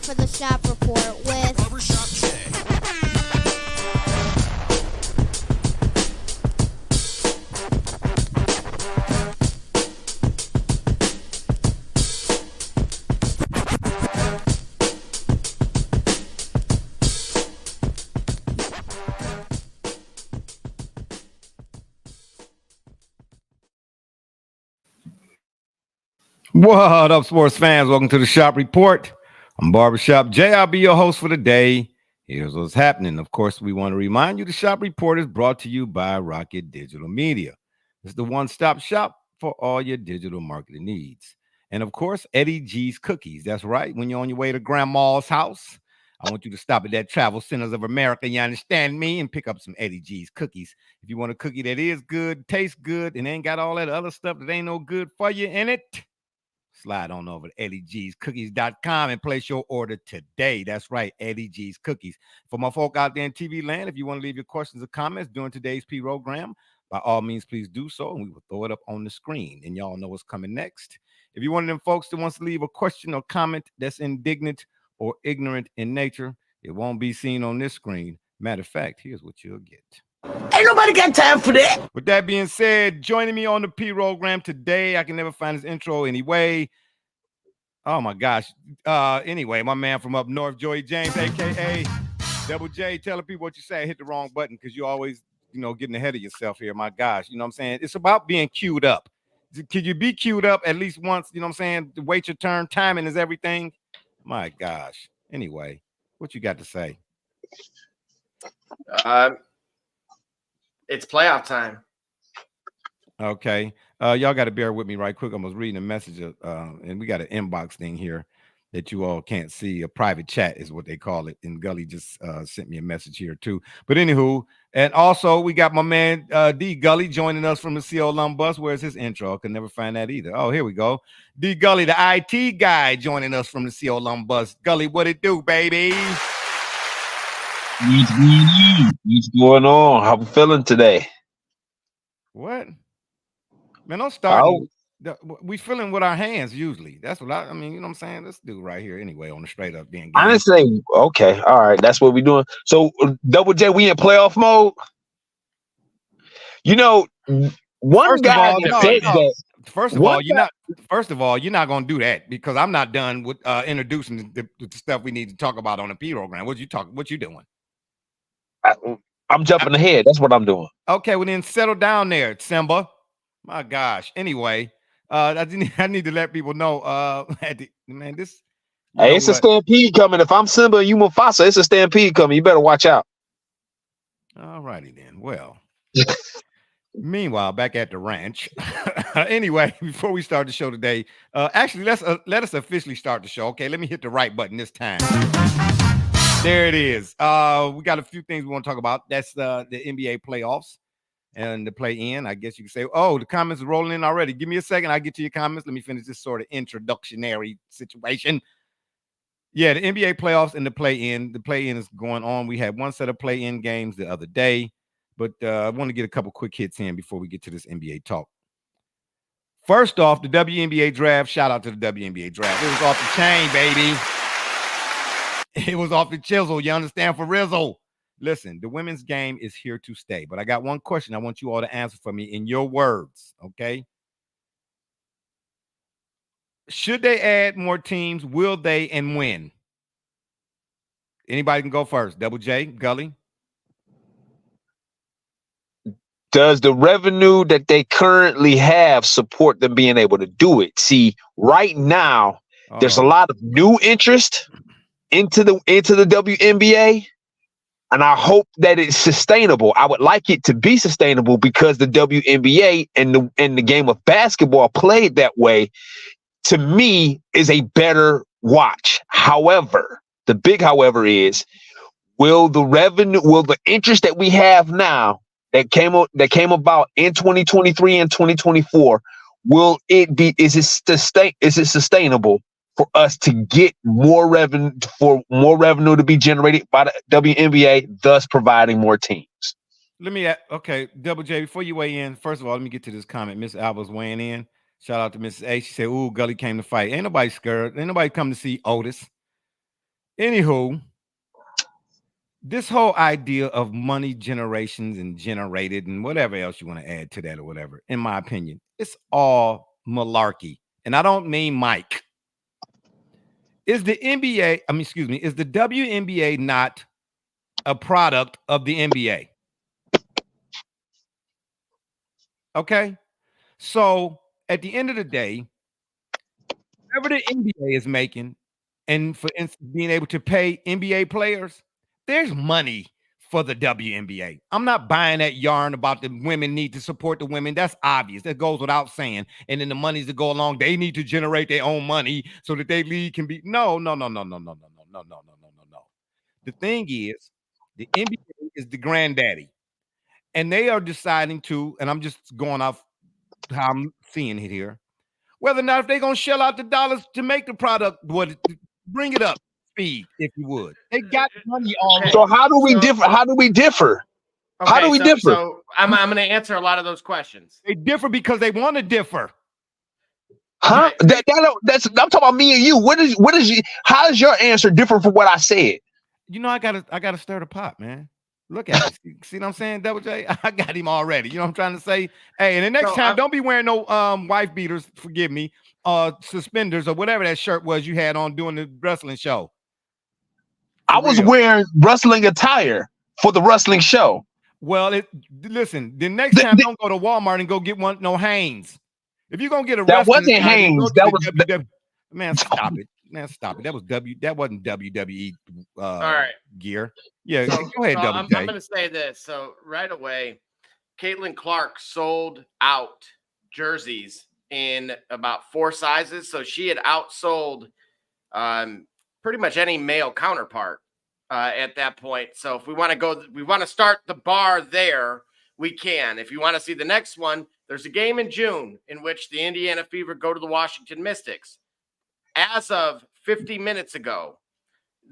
for the Shop Report with Barbershop Jay. What up, sports fans? Welcome to the Shop Report. I'm Barbershop Jay. I'll be your host for the day. Here's what's happening. Of course, we want to remind you the Shop Report is brought to you by Rocket Digital Media. It's the one-stop shop for all your digital marketing needs. And of course, Eddie G's Cookies. That's right. When you're on your way to Grandma's house, I want you to stop at that Travel Centers of America, you understand me, and pick up some Eddie G's Cookies. If you want a cookie that is good, tastes good, and ain't got all that other stuff that ain't no good for you in it, slide on over to eddieg'scookies.com and place your order today. That's right, Eddie G's Cookies. For my folk out there in TV land, if you want to leave your questions or comments during today's program, by all means, please do so, and we will throw it up on the screen. And y'all know what's coming next. If you're one of them folks that wants to leave a question or comment that's indignant or ignorant in nature, it won't be seen on this screen. Matter of fact, here's what you'll get. Ain't nobody got time for that. With that being said, joining me on the program today, I can never find his intro anyway. Oh my gosh. Anyway, my man from up north, Joey James, aka Double J. Telling people what you say. I hit the wrong button because you always, getting ahead of yourself here. My gosh, you know what I'm saying? It's about being queued up. Could you be queued up at least once? You know what I'm saying? To wait your turn. Timing is everything. My gosh. Anyway, what you got to say? It's playoff time. Okay. Y'all got to bear with me right quick. I was reading a message, and we got an inbox thing here that you all can't see. A private chat is what they call it. And Gully just sent me a message here too. But anywho, and also we got my man D Gully joining us from the CO Lumbus. Where's his intro? I could never find that either. Oh, here we go. D Gully, the IT guy, joining us from the CO Lumbus. Gully, what it do, baby? What's going on? How we feeling today? What? Man, don't start. We feeling with our hands usually. That's what I mean. You know what I'm saying? Let's do right here anyway on the straight up being. I didn't say okay. All right, that's what we're doing. So Double J, we in playoff mode. One guy said that. First of all, you're not gonna do that because I'm not done with introducing the stuff we need to talk about on the program. What you doing? I'm jumping ahead. That's what I'm doing. Okay, well then settle down there, Simba. My gosh. Anyway, I need to let people know. Man, this. Hey, it's a stampede coming. If I'm Simba and you Mufasa, it's a stampede coming. You better watch out. All righty then. Well. Meanwhile, back at the ranch. Anyway, before we start the show today, actually, let us officially start the show. Okay, let me hit the right button this time. There it is. We got a few things we want to talk about. That's the NBA playoffs and the play-in. I guess you could say, oh, the comments are rolling in already. Give me a second. I'll get to your comments. Let me finish this sort of introductionary situation. Yeah, the NBA playoffs and the play-in. The play-in is going on. We had one set of play-in games the other day, but I want to get a couple quick hits in before we get to this NBA talk. First off, the WNBA draft. Shout out to the WNBA draft. It was off the chain, baby. It was off the chisel. You understand? For Rizzo. Listen, the women's game is here to stay. But I got one question I want you all to answer for me in your words, okay? Should they add more teams? Will they and when? Anybody can go first. Double J, Gully. Does the revenue that they currently have support them being able to do it? See, right now, there's a lot of new interest into the WNBA, and I hope that it's sustainable. I would like it to be sustainable because the WNBA and the game of basketball played that way, to me, is a better watch. However, the big however is, will the interest that we have now that came about in 2023 and 2024, is it sustainable for us to get more revenue to be generated by the WNBA, thus providing more teams? Okay, Double J, before you weigh in, first of all, let me get to this comment. Miss Alba's weighing in. Shout out to Mrs. A. She said, ooh, Gully came to fight. Ain't nobody scared. Ain't nobody come to see Otis. Anywho, this whole idea of money generations and generated and whatever else you want to add to that or whatever, in my opinion, it's all malarkey. And I don't mean Mike. Is the NBA, is the WNBA not a product of the NBA? Okay. So at the end of the day, whatever the NBA is making, and for instance, being able to pay NBA players, there's money for the WNBA. I'm not buying that yarn about the women need to support the women. That's obvious. That goes without saying. And then the monies that go along, they need to generate their own money so that their league can be. No. The thing is, the NBA is the granddaddy. And they are deciding to, and I'm just going off how I'm seeing it here, whether or not if they're going to shell out the dollars to make the product, bring it up speed, if you would. They got money already. So how do we differ? How do we differ? Okay, how do we differ? So I'm going to answer a lot of those questions. They differ because they want to differ. Huh? Right. I'm talking about me and you. How is your answer different from what I said? You know, I gotta stir the pot, man. Look at it. See what I'm saying, Double J? I got him already. You know what I'm trying to say? Hey, and the next time, don't be wearing no wife beaters, forgive me, suspenders or whatever that shirt was you had on doing the wrestling show. I was wearing wrestling attire for the wrestling show. Well, listen, the next time don't go to Walmart and go get no Hanes. If you're gonna get a that wasn't attire, Hanes. That was man, stop it. Man, stop it. That wasn't WWE all right. gear. Yeah, So, go ahead, Double J. I'm going to say this. So right away, Caitlin Clark sold out jerseys in about 4 sizes. So she had outsold pretty much any male counterpart at that point. So if we want to start the bar there, we can. If you want to see the next one, there's a game in June in which the Indiana Fever go to the Washington Mystics. As of 50 minutes ago,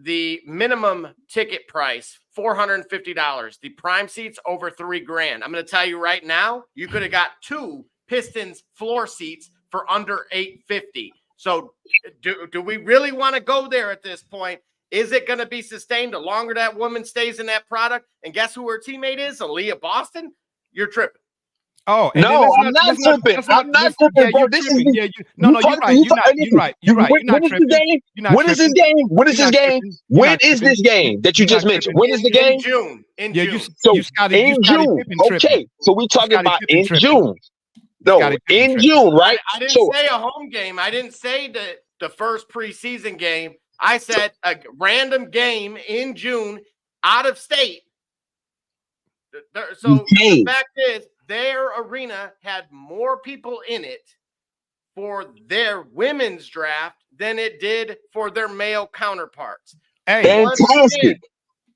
the minimum ticket price, $450. The prime seats over $3,000. I'm going to tell you right now, you could have got 2 Pistons floor seats for under $850. So do we really want to go there at this point? Is it going to be sustained the longer that woman stays in that product? And guess who her teammate is? Aaliyah Boston? You're tripping. Oh, no, I'm not tripping. I'm not tripping, bro. This is you're right. You're right. When is the game? When is this game? When is this game? When is this game that you just mentioned? When is the game? In June. So in June. Okay, so we're talking about in June. No, in June, right? I didn't say a home game. I didn't say the first preseason game. I said a random game in June out of state. So the fact is, their arena had more people in it for their women's draft than it did for their male counterparts. Hey, fantastic.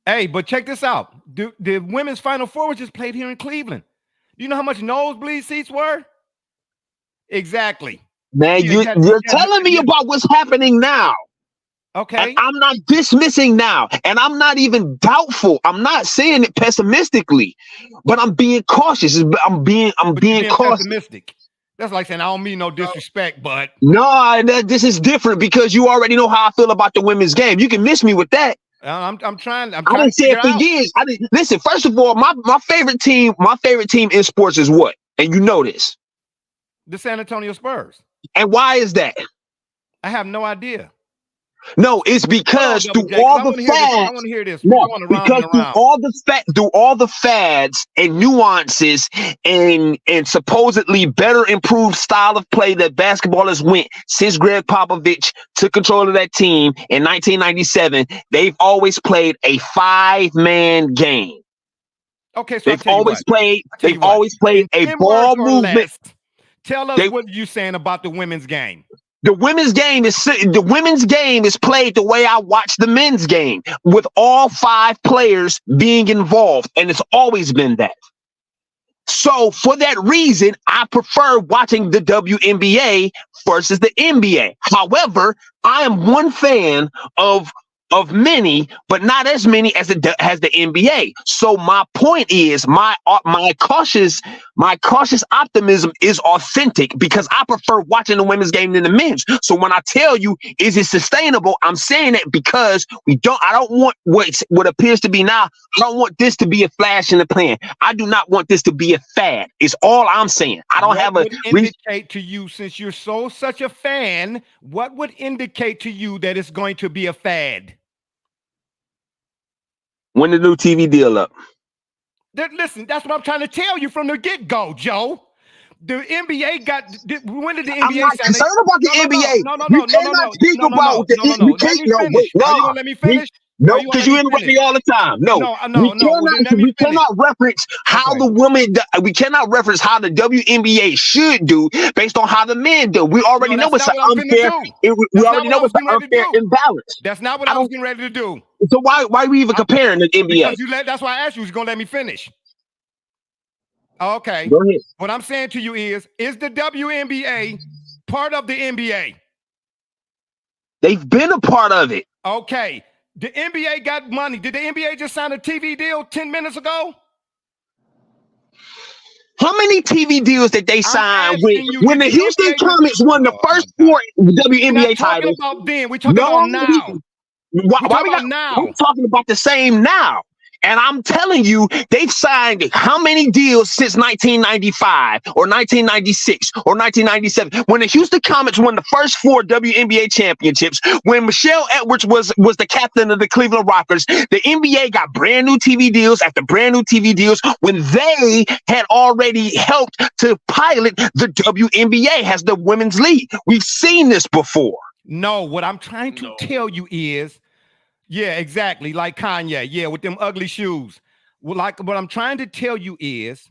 Hey, but check this out. The women's Final Four was just played here in Cleveland. Do you know how much nosebleed seats were? Exactly. Man, you're telling me about what's happening now. Okay. And I'm not dismissing now, and I'm not even doubtful. I'm not saying it pessimistically, but I'm being cautious. I'm being cautious. Pessimistic. That's like saying I don't mean no disrespect, but no, this is different because you already know how I feel about the women's game. You can miss me with that. I'm trying. I didn't say it for years. Listen. First of all, my favorite team in sports is what, and you know this. The San Antonio Spurs. And why is that? I have no idea. No, it's because through all the fads. I want to hear this. No, because through all the fads and nuances and supposedly better improved style of play that basketballers went since Greg Popovich took control of that team in 1997, they've always played a 5-man game. Okay, so they've always played a ball movement. Less. Tell us what you're saying about the women's game. The women's game is played the way I watch the men's game, with all 5 players being involved, and it's always been that. So for that reason, I prefer watching the WNBA versus the NBA. However, I am one fan of of many, but not as many as has the NBA. So my point is, my cautious optimism is authentic because I prefer watching the women's game than the men's. So when I tell you, is it sustainable? I'm saying it because I don't want what appears to be now. I don't want this to be a flash in the pan. I do not want this to be a fad. It's all I'm saying. I don't have a indicate to you, since you're such a fan, what would indicate to you that it's going to be a fad? When the new TV deal up. Listen, that's what I'm trying to tell you from the get-go, Joe. The NBA when did the NBA? I'm not concerned about the NBA. No. You cannot speak about the. You can't. No, wait, no. Are you gonna let me finish? No, because you interrupt me all the time. No. We cannot reference how the women. We cannot reference how the WNBA should do based on how the men do. We already know it's an unfair. We already know it's an unfair imbalance. That's not what I was getting ready to do. So why are we even comparing the NBA? Because that's why I asked you. Was you gonna let me finish? Okay. Go ahead. What I'm saying to you is the WNBA part of the NBA? They've been a part of it. Okay. The NBA got money. Did the NBA just sign a TV deal 10 minutes ago? How many TV deals did they sign when the Houston Comets won the first 4 WNBA titles? We're talking about now. Why we got now? We're talking about the same now. And I'm telling you, they've signed how many deals since 1995 or 1996 or 1997? When the Houston Comets won the first 4 WNBA championships, when Michelle Edwards was the captain of the Cleveland Rockers, the NBA got brand new TV deals after brand new TV deals when they had already helped to pilot the WNBA as the women's league. We've seen this before. No, what I'm trying to tell you is, yeah, exactly. Like Kanye. Yeah, with them ugly shoes. Well, like what I'm trying to tell you is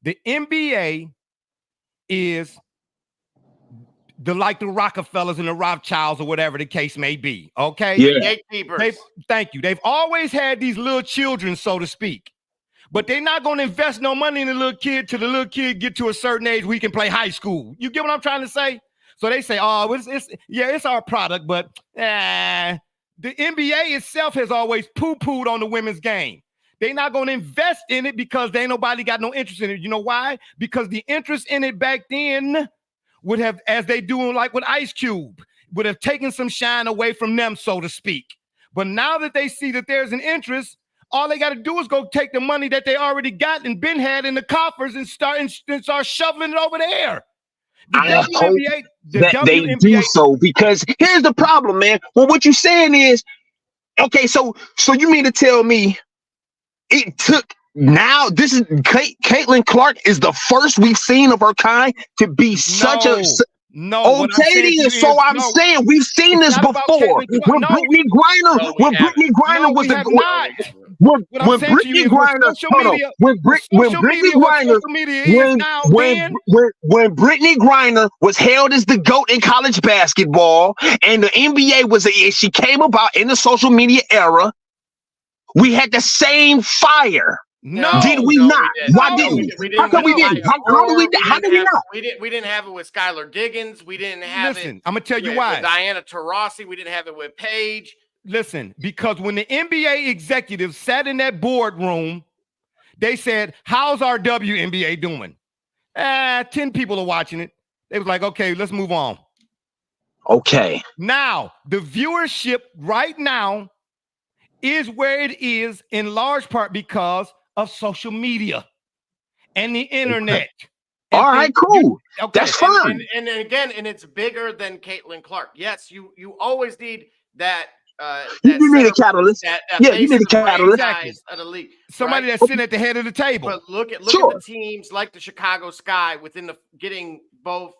the NBA is the Rockefellers and the Rothschilds or whatever the case may be. Okay. Yeah. Gatekeepers. Thank you. They've always had these little children, so to speak. But they're not going to invest no money in the little kid till the little kid get to a certain age where he can play high school. You get what I'm trying to say? So they say, oh, it's our product, but the NBA itself has always poo-pooed on the women's game. They're not going to invest in it because they ain't nobody got no interest in it. You know why? Because the interest in it back then would have, as they do like with Ice Cube, would have taken some shine away from them, so to speak. But now that they see that there's an interest, all they got to do is go take the money that they already got and been had in the coffers and start shoveling it over there. I hope that they do so, because here's the problem, man. Well, what you're saying is, okay, so you mean to tell me it took this is Caitlin Clark is the first we've seen of her kind to be such a okay, then. So I'm saying we've seen this before. When Brittany Griner was the when Brittany Griner Brittany Griner was hailed as the GOAT in college basketball, and the NBA she came about in the social media era, we had the same fire. No, did we not? Why didn't we? How come we didn't? How did we not? We didn't have it with Skylar Diggins. We didn't have it. I'm gonna tell you why. With Diana Taurasi. We didn't have it with Paige. Listen, because when the NBA executives sat in that boardroom, they said, how's our WNBA doing? 10 people are watching it. They was like, okay, let's move on. Okay. Now, the viewership right now is where it is in large part because of social media and the internet. Okay. All right, cool. That's fine. And again, it's bigger than Caitlin Clark. Yes, you always need that. You need a catalyst. You need a catalyst. Of the league, somebody that's sitting at the head of the table. But look at the teams like the Chicago Sky within getting both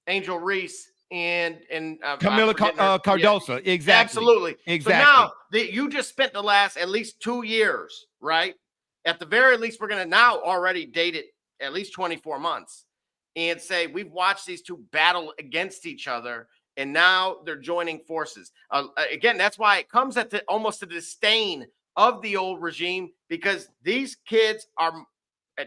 Angel Reese and Camila Cardoso. Yeah. Exactly. Absolutely. Exactly. So now that you just spent the last at least 2 years, right? At the very least, we're going to now already date it at least 24 months and say we've watched these two battle against each other. And now they're joining forces. Again, that's why it comes at almost a disdain of the old regime, because these kids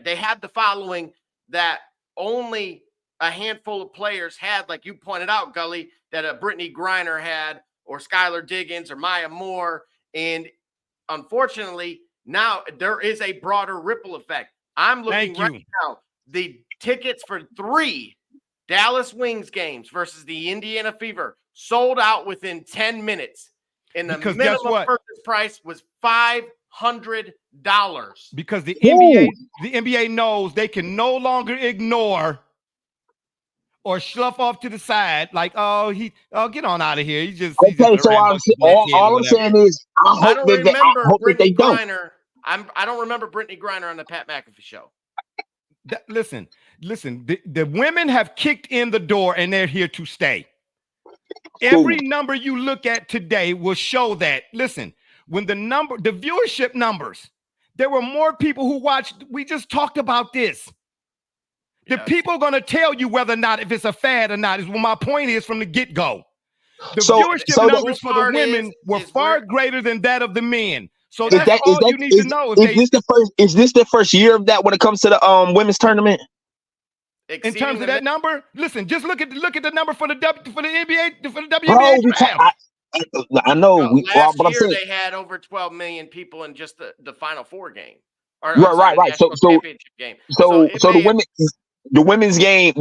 they have the following that only a handful of players had, like you pointed out, Gully, that a Brittany Griner had, or Skylar Diggins or Maya Moore. And unfortunately, now there is a broader ripple effect. I'm looking right now, the tickets for 3 Dallas Wings games versus the Indiana Fever sold out within 10 minutes. And the minimum purchase price was $500. Because the NBA knows they can no longer ignore or slough off to the side, like, get on out of here. He just so all I'm saying is I hope that they don't. I don't remember Brittany Griner on the Pat McAfee show. Listen, the women have kicked in the door and they're here to stay. Every number you look at today will show that. Listen, when the viewership numbers, there were more people who watched. We just talked about this. The people are going to tell you whether or not if it's a fad or not is what my point is from the get-go. The viewership numbers for the women were far greater than that of the men. So that's all you need to know. Is this the first year of that when it comes to the women's tournament? In terms of that number, listen, just look at the number for the NBA for the WNBA draft. I know. Last year they had over 12 million people in just the Final Four game. Right. So the women's game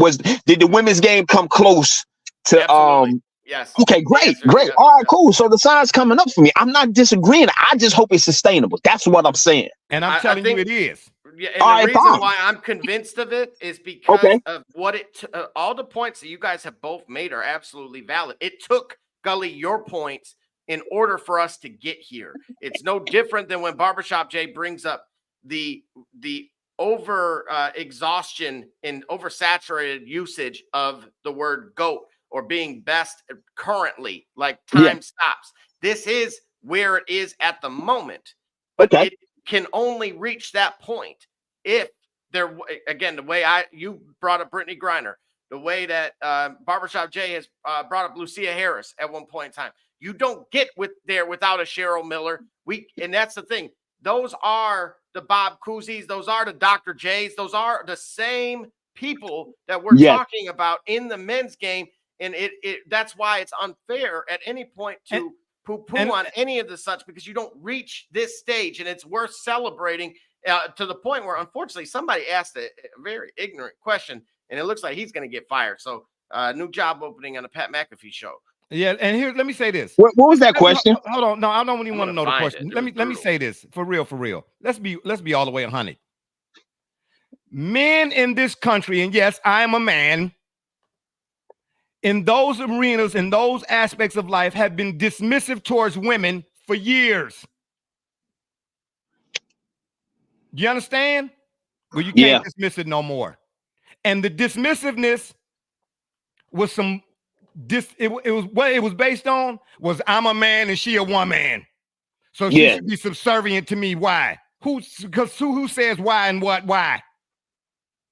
did the women's game come close to Absolutely. Yes. Okay, great. All right, cool. So the sign's coming up for me. I'm not disagreeing. I just hope it's sustainable. That's what I'm saying. And I'm telling you it is. Yeah, and the reason why I'm convinced of it is because of what all the points that you guys have both made are absolutely valid. It took, Gully, your points in order for us to get here. It's no different than when Barbershop Jay brings up the over exhaustion and oversaturated usage of the word GOAT or being best currently, like time stops. This is where it is at the moment, but it can only reach that point if there, again, the way you brought up Brittany Griner, the way that Barbershop Jay has brought up Lucia Harris at one point in time. You don't get there without a Cheryl Miller. And that's the thing. Those are the Bob Cousy's. Those are the Dr. J's. Those are the same people that we're talking about in the men's game. And that's why it's unfair at any point to poo-poo on any of the such, because you don't reach this stage, and it's worth celebrating to the point where, unfortunately, somebody asked a very ignorant question, and it looks like he's going to get fired. So new job opening on the Pat McAfee show. Yeah, and here, let me say this. What was that question? Hold on. No, I don't even want to know the question. Let me say this for real. Let's be all the way 100. Men in this country, and yes, I am a man, in those arenas, in those aspects of life, have been dismissive towards women for years. Do you understand? Well, you can't dismiss it no more. And the dismissiveness was it was based on was I'm a man and she a woman. So she should be subservient to me. Why? Who says why and what? Why?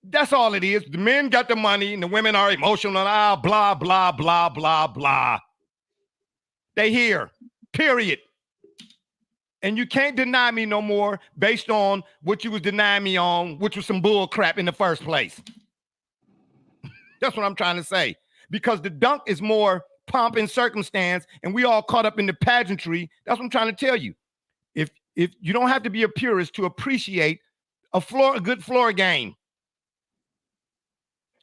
That's all it is. The men got the money and the women are emotional and blah, blah, blah, blah, blah. They here, period. And you can't deny me no more based on what you was denying me on, which was some bull crap in the first place. That's what I'm trying to say. Because the dunk is more pomp and circumstance, and we all caught up in the pageantry. That's what I'm trying to tell you. If you don't have to be a purist to appreciate a good floor game.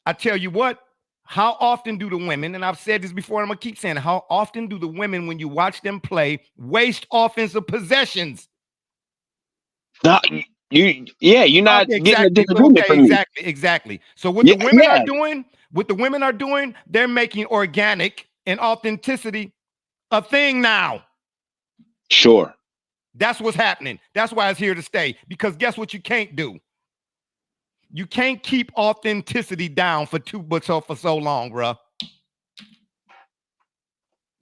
I tell you what, how often do the women, and I've said this before, and I'm going to keep saying it, how often do the women, when you watch them play, waste offensive possessions? You're not getting a disagreement from me. Exactly. So what the women are doing, they're making organic and authenticity a thing now. Sure. That's what's happening. That's why it's here to stay. Because guess what you can't do? You can't keep authenticity down for so long, bro.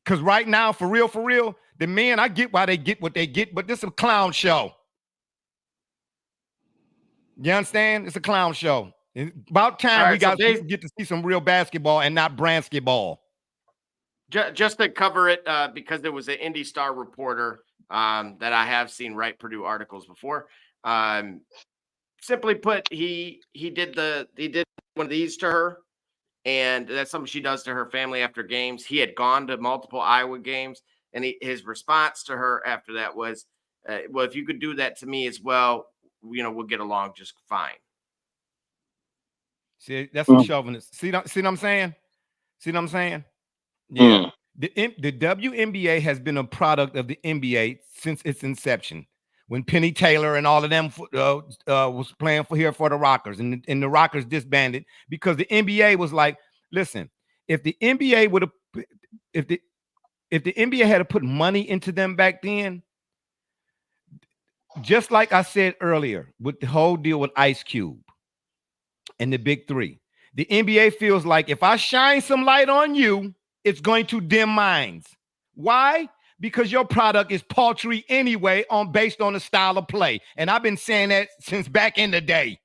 Because right now, for real, the men, I get why they get what they get, but this is a clown show. You understand? It's a clown show. It's about time we got to get to see some real basketball and not Bransky-ball. Just to cover it, because there was an Indy Star reporter that I have seen write Purdue articles before. Simply put, he did one of these to her, and that's something she does to her family after games. He had gone to multiple Iowa games, And his response to her after that was, well, if you could do that to me as well, we'll get along just fine. See, that's what chauvinist. See what I'm saying? See what I'm saying? Yeah. The WNBA has been a product of the NBA since its inception. When Penny Taylor and all of them was playing for the Rockers, and the Rockers disbanded because the NBA was like, listen, if the NBA would have, if the NBA had to put money into them back then, just like I said earlier with the whole deal with Ice Cube and the Big Three, the NBA feels like if I shine some light on you, it's going to dim minds. Why? Because your product is paltry anyway, based on the style of play. And I've been saying that since back in the day.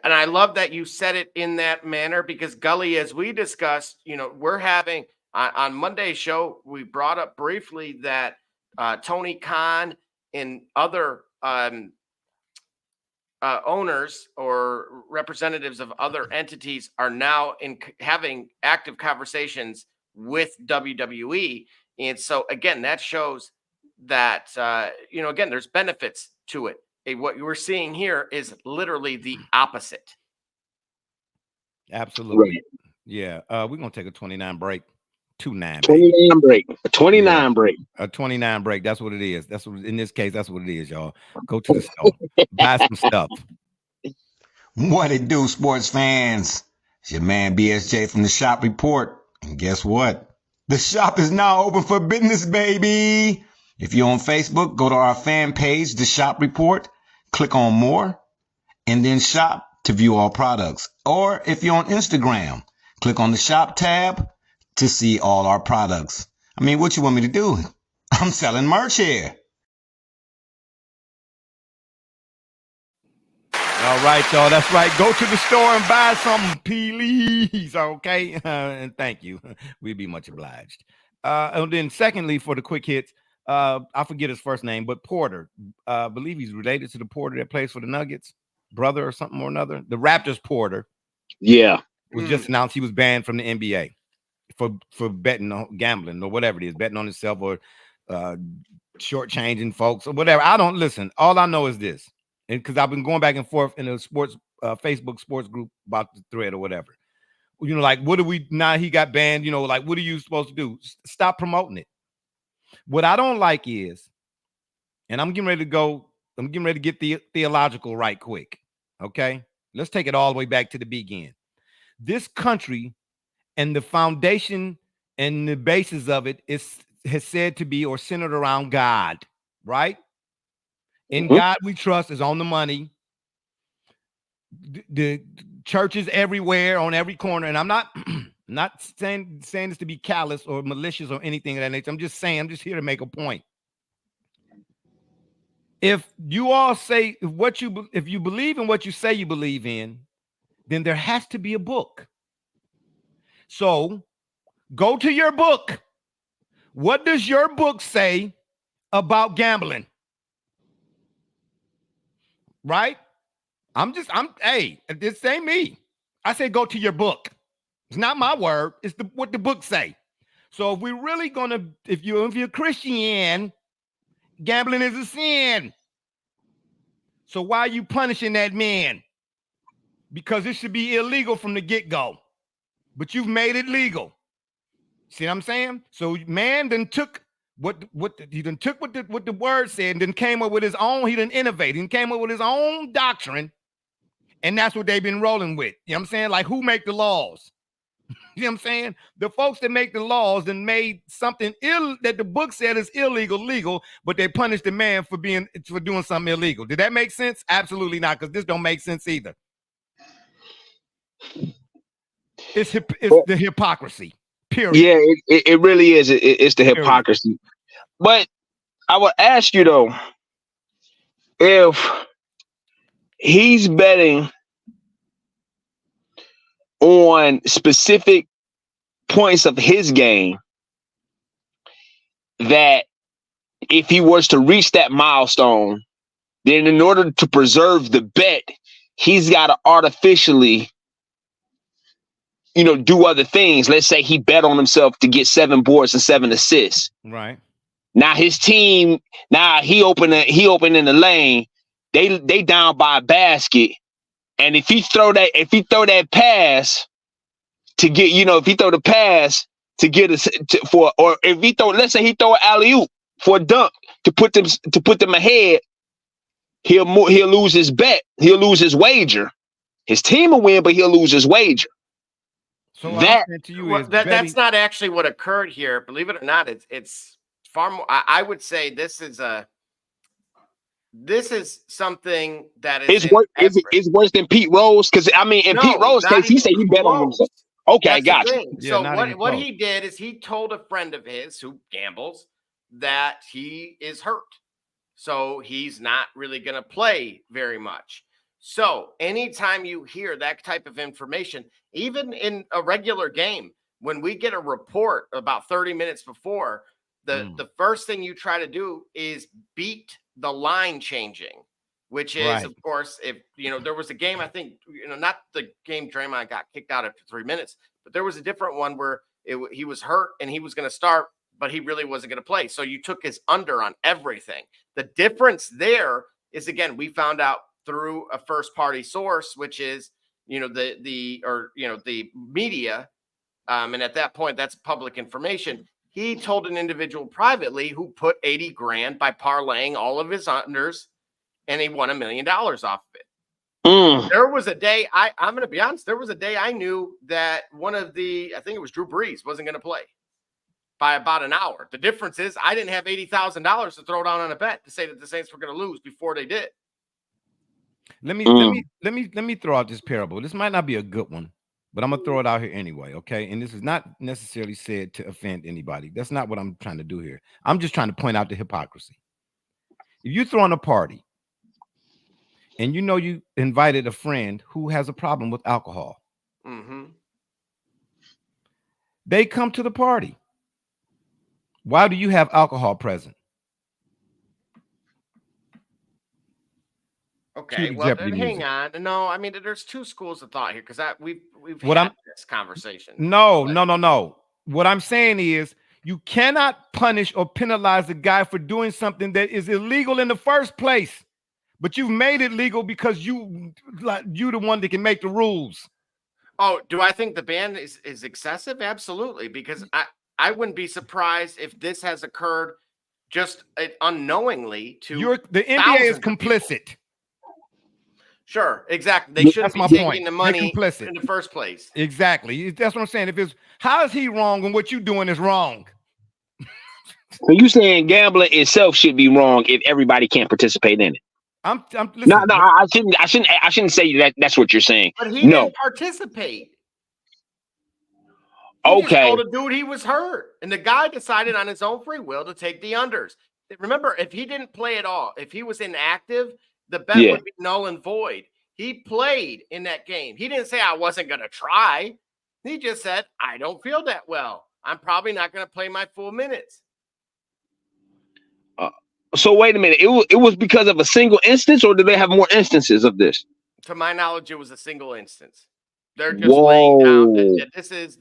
And I love that you said it in that manner because, Gully, as we discussed, we're having on Monday's show, we brought up briefly that Tony Khan and other owners or representatives of other entities are now having active conversations with WWE. And so, again, that shows that, again, there's benefits to it. What you were seeing here is literally the opposite. Absolutely. Right. Yeah. We're going to take a 29 break. 29 break. A 29 break. A 29 break. That's what it is. That's what, in this case, that's what it is, y'all. Go to the store. Buy some stuff. What it do, sports fans? It's your man BSJ from the Shop Report. And guess what? The shop is now open for business, baby. If you're on Facebook, go to our fan page, The Shop Report. Click on more and then shop to view all products. Or if you're on Instagram, click on the shop tab to see all our products. I mean, what you want me to do? I'm selling merch here. All right, y'all. That's right. Go to the store and buy something, please. Okay. And thank you. We'd be much obliged. And then secondly, for the quick hits, I forget his first name, but Porter. I believe he's related to the Porter that plays for the Nuggets, brother or something or another. The Raptors Porter. Yeah. Was just announced he was banned from the NBA for betting on gambling or whatever it is, betting on himself or shortchanging folks or whatever. I don't listen. All I know is this. And because I've been going back and forth in a sports Facebook sports group about the thread or whatever. Like, what do we now? He got banned. Like, what are you supposed to do? Stop promoting it. What I don't like is, and I'm getting ready to go. I'm getting ready to get the theological right quick. Okay, let's take it all the way back to the beginning. This country and the foundation and the basis of it has said to be or centered around God, right? In God we trust is on the money. The churches everywhere on every corner, and I'm not saying this to be callous or malicious or anything of that nature. I'm just here to make a point. If you all say if you believe in what you say you believe in, then there has to be a book. So go to your book. What does your book say about gambling? Right? Hey, this ain't me. I say go to your book. It's not my word. It's what the book say. So if we're really if you're Christian, gambling is a sin. So why are you punishing that man? Because it should be illegal from the get-go. But you've made it legal. See what I'm saying? So man then took what the word said and then came up with his own. He didn't innovate. He came up with his own doctrine, and that's what they've been rolling with. You know what I'm saying? Like, who make the laws? You know what I'm saying? The folks that make the laws then made something that the book said is illegal, legal, but they punished the man for doing something illegal. Did that make sense? Absolutely not, because this don't make sense either. It's the hypocrisy. Period. Yeah, it really is. It's the hypocrisy. But I would ask you though, if he's betting on specific points of his game, that if he was to reach that milestone, then in order to preserve the bet, he's got to artificially do other things. Let's say he bet on himself to get 7 boards and 7 assists. Right. Now his team, he open in the lane. They down by a basket, and if he throw that pass to get, if he throw the pass to get or if he throw, let's say he throw an alley-oop for a dunk to put them ahead, he'll lose his bet. He'll lose his wager. His team will win, but he'll lose his wager. So what I'm saying to you is that's not actually what occurred here. Believe it or not, it's far more. I would say this is something that is it's worse than Pete Rose, because in Pete Rose case he said he bet on himself. Okay, gotcha. So what he did is he told a friend of his who gambles that he is hurt, so he's not really going to play very much. So anytime you hear that type of information, even in a regular game, when we get a report about 30 minutes before, the first thing you try to do is beat the line changing, which is, of course, if there was a game, I think, not the game Draymond got kicked out after 3 minutes, but there was a different one where he was hurt and he was going to start, but he really wasn't going to play. So you took his under on everything. The difference there is, again, we found out through a first party source, which is, the media. And at that point, that's public information. He told an individual privately who put 80 grand by parlaying all of his unders, and he won $1 million off of it. There was a day, I'm going to be honest, there was a day I knew that I think it was Drew Brees, wasn't going to play by about an hour. The difference is I didn't have $80,000 to throw down on a bet to say that the Saints were going to lose before they did. Let me throw out this parable. This might not be a good one, but I'm gonna throw it out here anyway, okay? And this is not necessarily said to offend anybody. That's not what I'm trying to do here. I'm just trying to point out the hypocrisy. If you throw in a party and you invited a friend who has a problem with alcohol, they come to the party. Why do you have alcohol present? Okay, well, then hang on. No, I mean, there's two schools of thought here, because we've had this conversation. No. What I'm saying is you cannot punish or penalize the guy for doing something that is illegal in the first place, but you've made it legal because you the one that can make the rules. Oh, do I think the ban is excessive? Absolutely, because I wouldn't be surprised if this has occurred just unknowingly to the NBA is complicit. Sure, exactly. They shouldn't be taking the money in the first place. Exactly. That's what I'm saying. How is he wrong when what you're doing is wrong? So you saying gambling itself should be wrong if everybody can't participate in it? No, I shouldn't say that. That's what you're saying. But he didn't participate. He just told a dude he was hurt, and the guy decided on his own free will to take the unders. Remember, if he didn't play at all, if he was inactive, the bet would be null and void. He played in that game. He didn't say I wasn't going to try. He just said, I don't feel that well. I'm probably not going to play my full minutes. So wait a minute. It was because of a single instance, or do they have more instances of this? To my knowledge, it was a single instance. They're just laying down that this is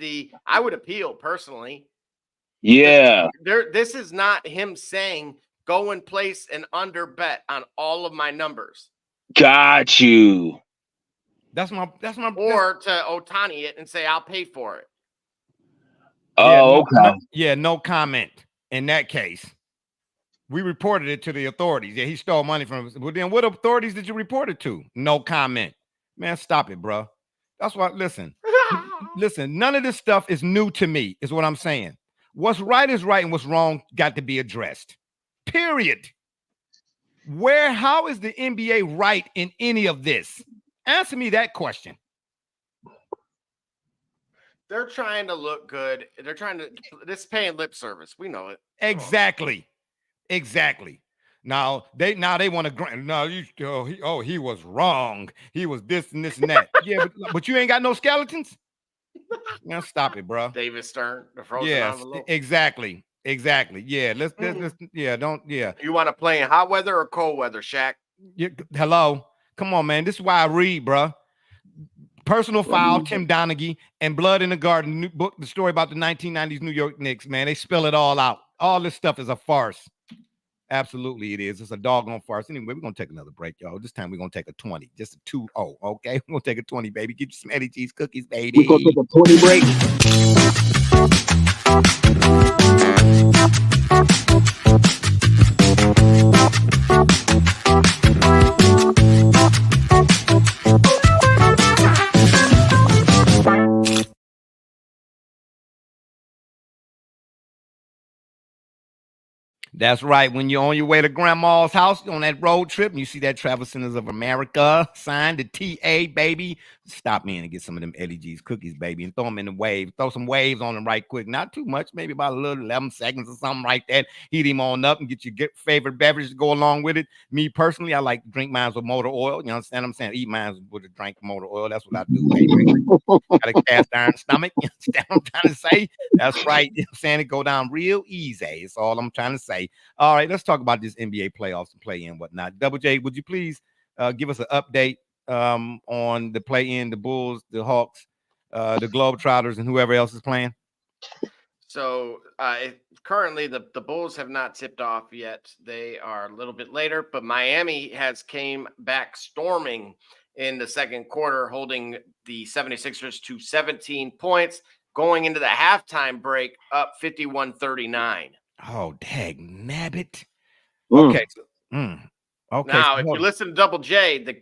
I would appeal personally. Yeah. This is not him saying, go and place an under bet on all of my numbers. Got you. That's my or to Otani it and say I'll pay for it. Oh, okay. No comment in that case. We reported it to the authorities. Yeah, he stole money from us. Well, then what authorities did you report it to? No comment. Man, stop it, bro. That's why, listen, none of this stuff is new to me, is what I'm saying. What's right is right and what's wrong got to be addressed. Period. How is the NBA right in any of this? Answer me that question. They're trying to look good. They're trying to, this is paying lip service. We know it. Exactly. Now they want to grant. No, he was wrong. He was this and this and that. Yeah, but you ain't got no skeletons. Now stop it, bro. David Stern, the frozen envelope. Exactly. Yeah, let's yeah. You want to play in hot weather or cold weather, Shaq? Hello, come on, man. This is why I read, bro. Personal Foul, Tim Donaghy, and Blood in the Garden, new book, the story about the 1990s New York Knicks, man. They spell it all out. All this stuff is a farce. Absolutely, it is. It's a doggone farce. Anyway, we're going to take another break, y'all. This time we're going to take a 20, just a 2-0, okay? We're going to take a 20, baby. Get you some Eddie G's cookies, baby. We're going to take a 20 break. That's right. When you're on your way to grandma's house on that road trip and you see that Travel Centers of America sign, the TA, baby, stop in and get some of them Eddie G's cookies, baby, and throw them in the wave. Throw some waves on them right quick. Not too much, maybe about a little 11 seconds or something like that. Heat him on up and get your favorite beverage to go along with it. Me personally, I like to drink mine with motor oil. You understand what I'm saying? Eat mine with a drink of motor oil. That's what I do, baby. Got a cast iron stomach. You understand what I'm trying to say? That's right. You know what I'm saying? It go down real easy. It's all I'm trying to say. All right, let's talk about this NBA playoffs and play-in and whatnot. Double J, would you please give us an update on the play-in, the Bulls, the Hawks, the Globetrotters, and whoever else is playing? So currently the Bulls have not tipped off yet. They are a little bit later, but Miami has came back storming in the second quarter, holding the 76ers to 17 points, going into the halftime break up 51-39. Oh, dang nabbit. Mm. Okay. Okay. Now, if you listen to Double J, the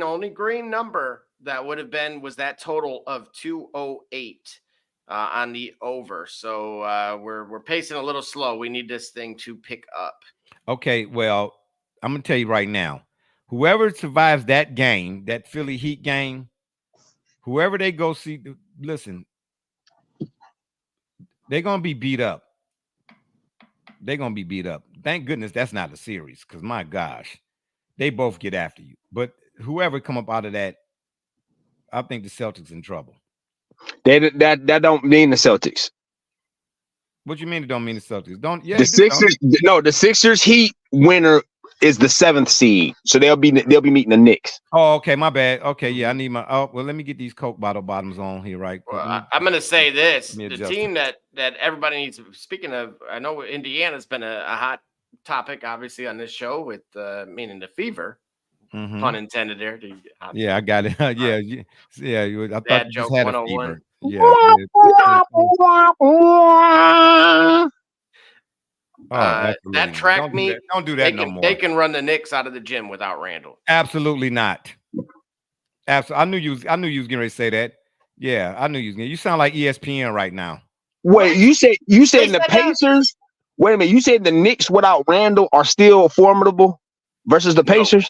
only green number that would have been was that total of 208 on the over. So we're pacing a little slow. We need this thing to pick up. Okay, well, I'm gonna tell you right now, whoever survives that game, that Philly Heat game, whoever they go see, listen, they're gonna be beat up. They're going to be beat up. Thank goodness that's not a series because, my gosh, they both get after you. But whoever come up out of that, I think the Celtics in trouble. That don't mean the Celtics. What you mean it don't mean the Celtics? The Sixers, the Sixers Heat winner is the 7th seed. So they'll be meeting the Knicks. Oh, okay, my bad. Okay, yeah, I need my let me get these Coke bottle bottoms on here, right? Well, I'm gonna say this. The team that everybody needs, speaking of, I know Indiana's been a hot topic, obviously, on this show with meaning the Fever. Mm-hmm. Pun intended there. Yeah, I got it. yeah. I thought you just had a fever. That track meet, don't do that no more. They can run the Knicks out of the gym without Randle. Absolutely not. Absolutely. I knew you was getting ready to say that. Yeah, I knew you was getting. You sound like ESPN right now. Wait, you said the Pacers? Wait a minute. You said the Knicks without Randle are still formidable versus the Pacers?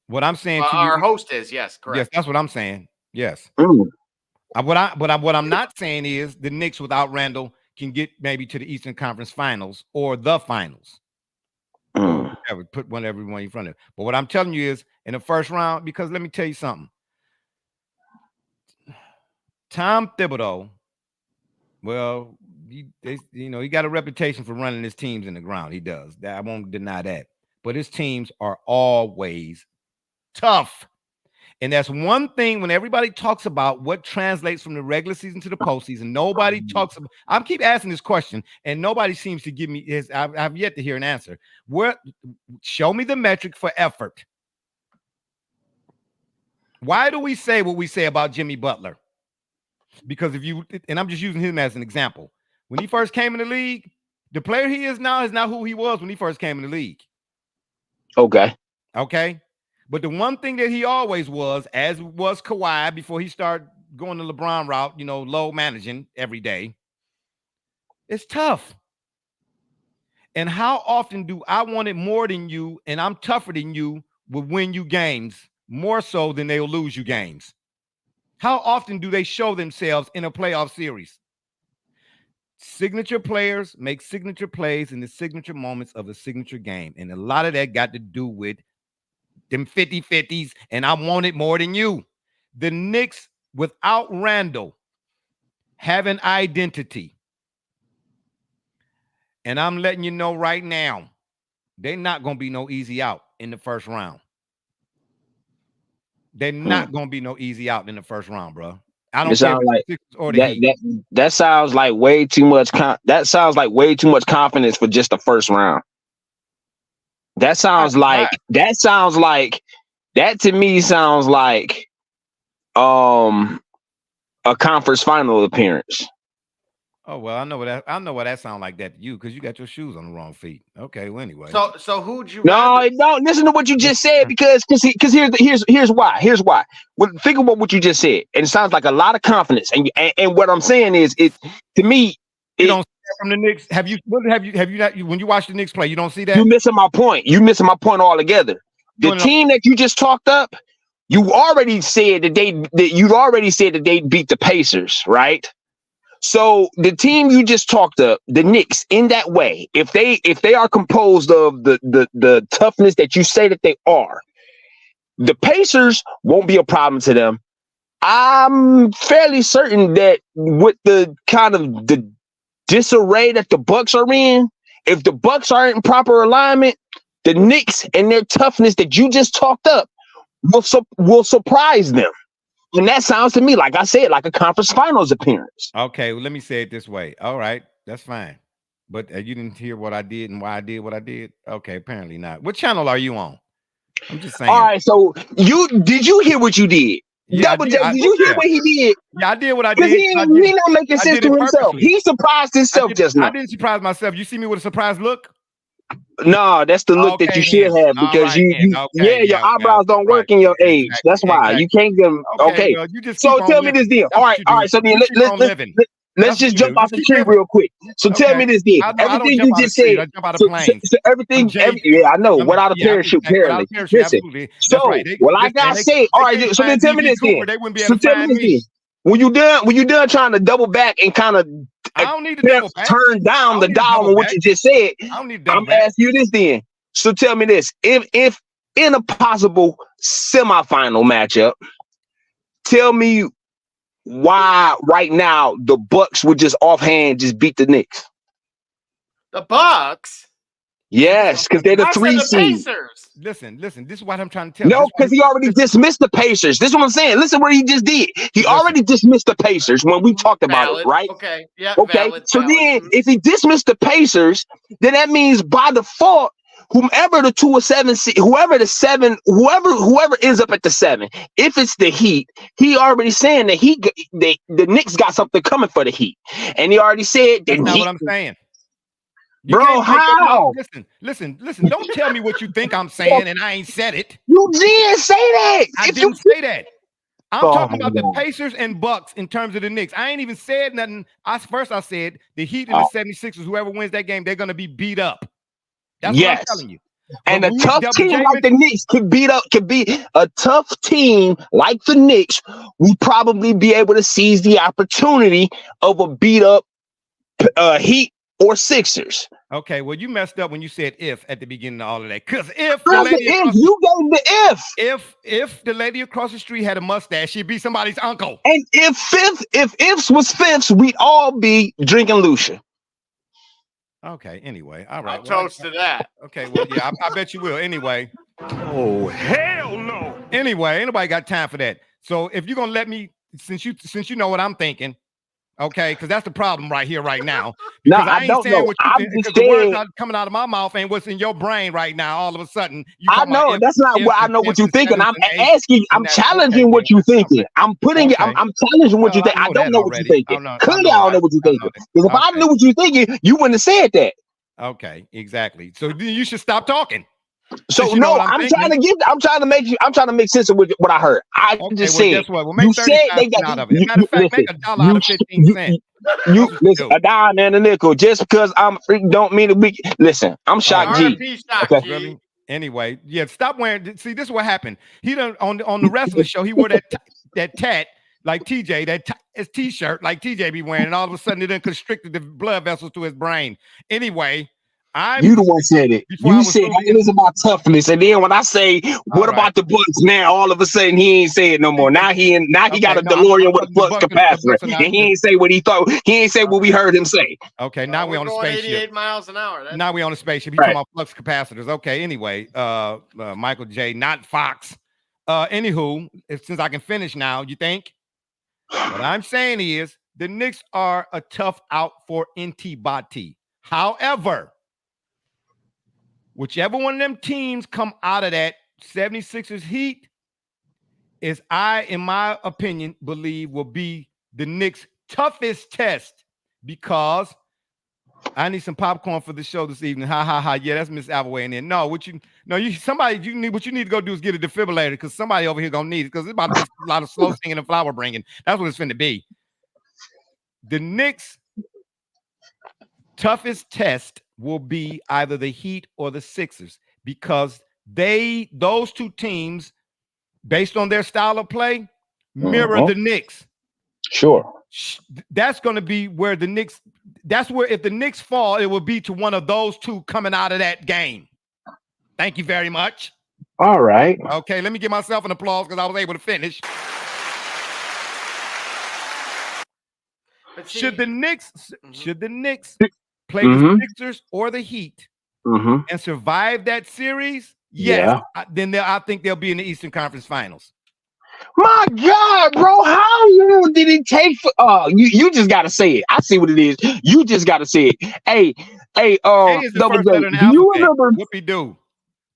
What I'm saying to our host is yes, correct. Yes, that's what I'm saying. Yes. What I'm not saying is the Knicks without Randle can get maybe to the Eastern Conference Finals or the Finals. Put everyone in front of it. But what I'm telling you is in the first round, because let me tell you something. Tom Thibodeau, well, he got a reputation for running his teams in the ground. He does. I won't deny that. But his teams are always tough. And that's one thing when everybody talks about what translates from the regular season to the postseason. Nobody talks about. I keep asking this question, and nobody seems to give me his. I've yet to hear an answer. Show me the metric for effort. Why do we say what we say about Jimmy Butler? Because and I'm just using him as an example. When he first came in the league, the player he is now who he was when he first came in the league. Okay. But the one thing that he always was, as was Kawhi before he started going the LeBron route, low managing every day, it's tough. And how often do I want it more than you and I'm tougher than you will win you games more so than they'll lose you games? How often do they show themselves in a playoff series? Signature players make signature plays in the signature moments of a signature game. And a lot of that got to do with them 50-50s, and I want it more than you. The Knicks, without Randle, have an identity. And I'm letting you know right now, they're not going to be no easy out in the first round. They're not gonna be no easy out in the first round, bro. I don't It care sounds if like it's the Sixers or the Heat. that sounds like way too much. That sounds like way too much confidence for just the first round. That sounds like that to me sounds like a conference final appearance. Oh well, I know what that sounds like that to you because you got your shoes on the wrong feet. Okay, well anyway. So who'd you? No, listen to what you just said because here's why. Here's why. Well, think about what you just said, and it sounds like a lot of confidence. And what I'm saying is, it to me, you don't see that from the Knicks. Have you not when you watch the Knicks play? You don't see that. You're missing my point. You're missing my point altogether. The team that you just talked up, you already said that they beat the Pacers, right? So the team you just talked up, the Knicks, in that way, if they are composed of the toughness that you say that they are, the Pacers won't be a problem to them. I'm fairly certain that with the kind of the disarray that the Bucks are in, if the Bucks aren't in proper alignment, the Knicks and their toughness that you just talked up will surprise them. And that sounds to me, like I said, like a conference finals appearance. Okay, well, let me say it this way. All right, that's fine. But you didn't hear what I did and why I did what I did? Okay, apparently not. What channel are you on? I'm just saying. All right, so did you hear what you did? Yeah, did you hear what he did? Yeah, I did what I did. He not making sense to himself. He surprised himself just now. I didn't surprise myself. You see me with a surprised look? No, that's the look that you should have because your eyebrows don't work in your age. That's why you can't get them. Okay, well, so tell me this deal. All right. So then let's just jump off the tree real quick. So tell me this deal. Everything you just said. So everything. Yeah, I know. Without a parachute, apparently. Listen. So, like I said, all right. So then tell me this then. So tell me this then. When you done trying to double back and kind of I don't need to double back. Turn down the dial on what you just said. I'm asking you this then. So tell me this: if in a possible semifinal matchup, tell me why right now the Bucks would just offhand just beat the Knicks. The Bucks. Yes, because they're the 3 seed. Listen. This is what I'm trying to tell you. No, because he already dismissed the Pacers. This is what I'm saying. Listen what he just did. He already dismissed the Pacers when we talked about it, right? Okay. Yeah. Okay. So then, if he dismissed the Pacers, then that means by default, whomever the 2 or 7 seed, whoever ends up at the 7, if it's the Heat, he already saying that the Knicks got something coming for the Heat, and he already said that. That's not what I'm saying. Bro, how? Listen. Don't tell me what you think I'm saying, and I ain't said it. You did say that. I didn't say that. I'm talking about the Pacers and Bucks in terms of the Knicks. I ain't even said nothing. I said the Heat and the 76ers, whoever wins that game, they're going to be beat up. That's what I'm telling you. And a tough team like the Knicks could be a tough team like the Knicks will probably be able to seize the opportunity of a beat up Heat or Sixers. Okay, well, you messed up when you said if at the beginning of all of that. Because if the lady across the street had a mustache, she'd be somebody's uncle. And if ifs was fifths, we'd all be drinking Lucia. Okay, anyway, all right. I'll toast to that. Okay, well, yeah, I bet you will. Anyway. Oh, hell no. Anyway, ain't nobody got time for that. So if you're gonna let me, since you know what I'm thinking, okay, because that's the problem right here, right now. No, I don't know. Because the words coming out of my mouth ain't what's in your brain right now. All of a sudden, I know that's not what I know what you're thinking. I'm asking, I'm challenging what you're thinking. I'm challenging what you think. I don't know what you're thinking. Clearly, I don't know what you're thinking. Because if I knew what you're thinking, you wouldn't have said that. Okay, exactly. So you should stop talking. So no, I'm trying to make sense of what I heard. I just said, guess what? We'll make 30 out of it. Matter of fact, make $1 out of 15 cents. You listen, a dime and a nickel. Just because I'm a freak don't mean that we listen. I'm shocked, G. Okay. Really? Anyway, yeah, stop wearing. See, this is what happened. He done on the wrestling show. He wore that tat like TJ, his t-shirt like TJ be wearing, and all of a sudden it done constricted the blood vessels to his brain. Anyway. You the one said it. You said it is about toughness, and then when I say, "What about the Bucks?" Now all of a sudden he ain't say it no more. Now he got a DeLorean with a flux capacitor, and he ain't say what he thought. He ain't say what we heard him say. Okay, now we're on a spaceship. 88 miles an hour. Now we're on a spaceship. You talking about flux capacitors? Okay. Anyway, Michael J, not Fox. Anywho, since I can finish now, you think? What I'm saying is the Knicks are a tough out for Intibati. However, whichever one of them teams come out of that 76ers Heat is in my opinion, believe will be the Knicks' toughest test because I need some popcorn for the show this evening. Ha ha ha. Yeah, that's Miss Alway in there. No, what you need to go do is get a defibrillator because somebody over here gonna need it because it's about to be a lot of slow singing and flower bringing. That's what it's finna be. The Knicks' toughest test will be either the Heat or the Sixers because those two teams, based on their style of play, mirror the Knicks. Sure. That's going to be where the Knicks. That's where if the Knicks fall, it will be to one of those two coming out of that game. Thank you very much. All right. Okay, let me give myself an applause because I was able to finish. But see, Should the Knicks play the Sixers or the Heat and survive that series? Yes. Yeah. Then I think they'll be in the Eastern Conference Finals. My God, bro, how long did it take for you just gotta say it. I see what it is. You just gotta say it. Hey, A is the Double first J, letter in the do you alphabet. remember? Whoopie-doo.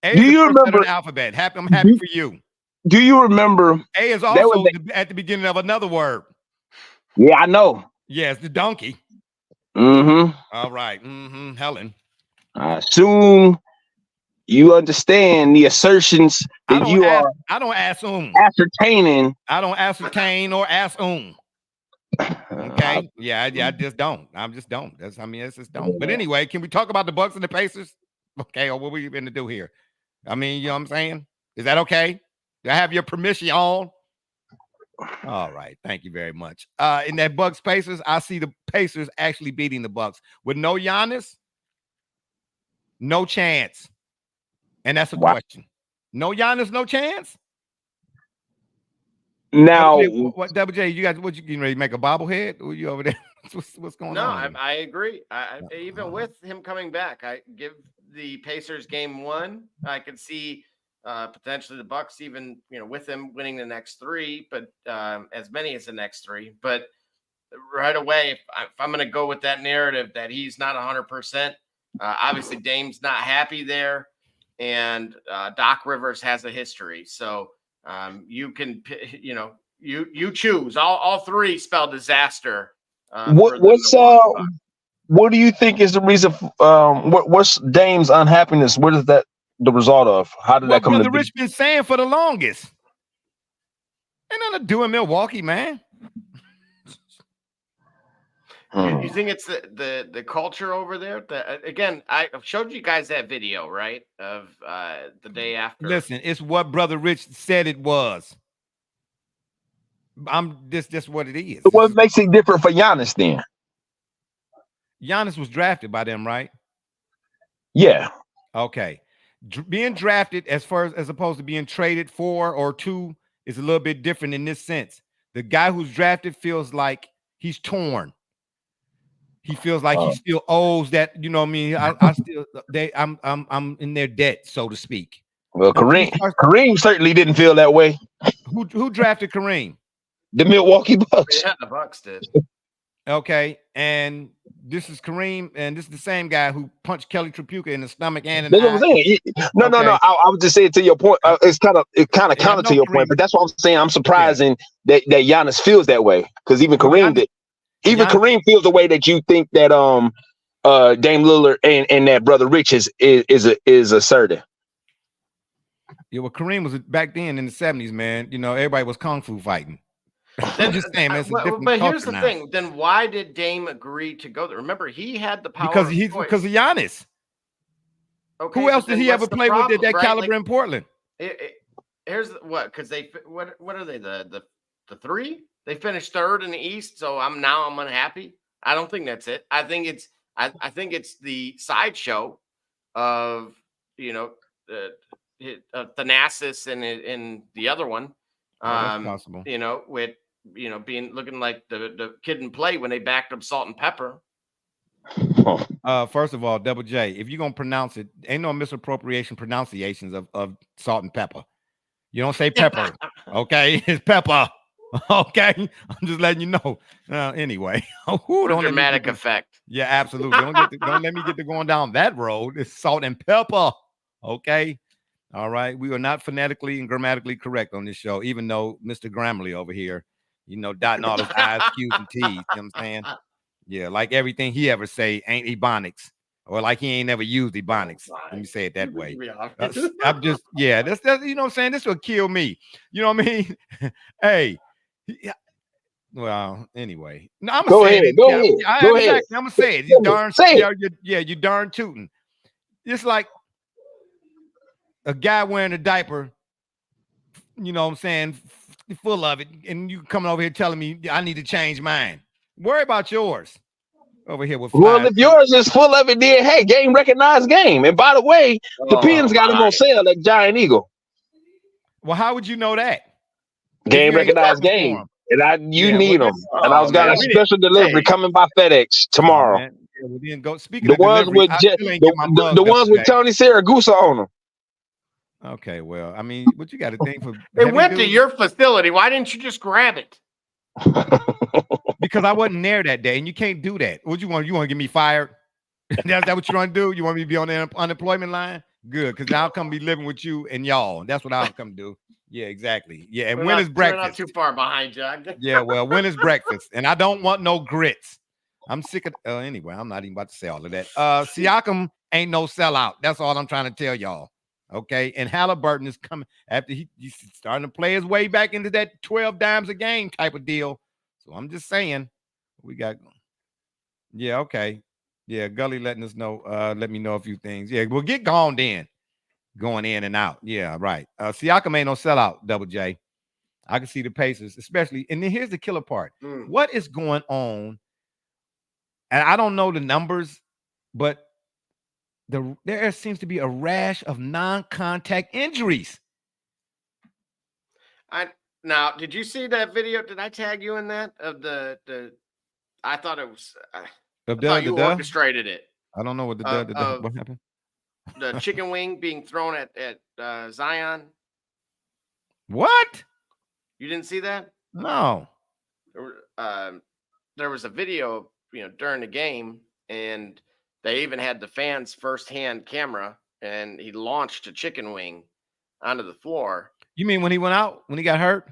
A Do is the you first letter in remember? the alphabet. I'm happy for you. Do you remember? A is also at the beginning of another word. Yeah, I know. Yeah, it's the donkey. Mm-hmm. All right. Helen. I assume you understand the assertions that I don't assume. Ascertaining. I don't ascertain or assume. Okay. Yeah, I just don't. I just don't. It's just don't. But anyway, can we talk about the Bucks and the Pacers? Okay, or what we going to do here? I mean, you know what I'm saying? Is that okay? Do I have your permission on? All right. Thank you very much. In that Bucks Pacers, I see the Pacers actually beating the Bucks. With no Giannis, no chance. And that's a question. No Giannis, no chance? Now, Double J, you guys, what you getting ready to make a bobblehead? Or you over there? What's going on? No, I agree. Even with him coming back, I give the Pacers game one. I could see potentially the Bucks even, with him winning the next three, but as many as the next three. But right away, if I'm going to go with that narrative that he's not 100%, obviously Dame's not happy there, and Doc Rivers has a history. So you can, you choose. All three spell disaster. What do you think is the reason? What's Dame's unhappiness? What is that the result of? How did that come to be? Rich been saying for the longest. Ain't nothing to do in Milwaukee, man. You think it's the culture over there? Again, I showed you guys that video, right? Of the day after. Listen, it's what Brother Rich said it was. This what it is. So what makes it different for Giannis then? Giannis was drafted by them, right? Yeah. Okay. Being drafted as opposed to being traded for or to is a little bit different in this sense. The guy who's drafted feels like he's torn. He feels like he still owes that, you know what I mean? I'm in their debt, so to speak. Well, Kareem certainly didn't feel that way. Who drafted Kareem? The Milwaukee Bucks. Yeah, the Bucks did. Okay, and this is Kareem, and this is the same guy who punched Kelly Tripucka in the stomach and in the eye. No. I was just saying to your point. It's kind of counter to your point, but that's what I'm saying. I'm surprising that Giannis feels that way because even Kareem did. Even Kareem feels the way that you think that Dame Lillard and that brother Rich is assertive. Yeah, well, Kareem was back then in the 70s, man. Everybody was kung fu fighting. I'm just saying, man, but here's the thing. Then why did Dame agree to go there? Remember, he had the power because of Giannis. Okay, who else did he ever play with at that caliber in Portland? Here's what, because what are they, the three? They finished third in the East, so I'm unhappy. I don't think that's it. I think it's the sideshow of Thanasis and the other one. That's possible. With looking like the kid in Play when they backed up Salt and Pepper. First of all, Double J, if you're gonna pronounce it, ain't no misappropriation pronunciations of Salt and Pepper. You don't say pepper. Okay, it's pepper. Okay, I'm just letting you know. Anyway, What a dramatic effect. Yeah, absolutely. Don't let me get to going down that road. It's salt and pepper. Okay. All right. We are not phonetically and grammatically correct on this show, even though Mr. Grammarly over here, dotting all his I's, Q's, and T's. You know what I'm saying? Yeah, like everything he ever say ain't ebonics, or like he ain't never used ebonics. Let me say it that way. I'm just, that's you know what I'm saying? This will kill me. You know what I mean? Hey. Well, anyway, no, I'm gonna say it. Go ahead. I'm gonna say it. You darn, you darn tooting. It's like a guy wearing a diaper. You know what I'm saying? Full of it, and you coming over here telling me I need to change mine. Worry about yours. Over here with if yours is full of it, then hey, game recognized game. And by the way, the pins got them on sale at Giant Eagle. Well, how would you know that? Game recognized game. And you need them. And I was got a special delivery coming by FedEx tomorrow. We didn't go. Speaking the of ones delivery, with the ones with Tony Saragusa on them. Okay, well, I mean, what you got to think for? It went to your facility. Why didn't you just grab it? Because I wasn't there that day, and you can't do that. What you want? You want to get me fired? That's that what you want to do? You want me to be on the unemployment line? Good, because I'll come be living with you and y'all. That's what I'll come do. Yeah, exactly. Yeah, and when is breakfast? We're not too far behind, John. Yeah, well, when is breakfast? And I don't want no grits. I'm sick of. Anyway, I'm not even about to say all of that. Siakam ain't no sellout. That's all I'm trying to tell y'all. Okay, and Halliburton is coming after he's starting to play his way back into that 12 dimes a game type of deal. So I'm just saying, we got. Yeah, okay. Yeah, Gully letting us know. Let me know a few things. Yeah, we'll get gone then. Going in and out. Yeah, right. Siakam ain't no sellout, Double J. I can see the Pacers, especially. And then here's the killer part. What is going on? And I don't know the numbers, but there seems to be a rash of non-contact injuries. Now, did you see that video? Did I tag you in that of the I thought it was I thought you orchestrated it. I don't know what what happened. The chicken wing being thrown at Zion. What? You didn't see that? No. There was a video, during the game, and they even had the fans' firsthand camera, and he launched a chicken wing onto the floor. You mean when he went out? When he got hurt?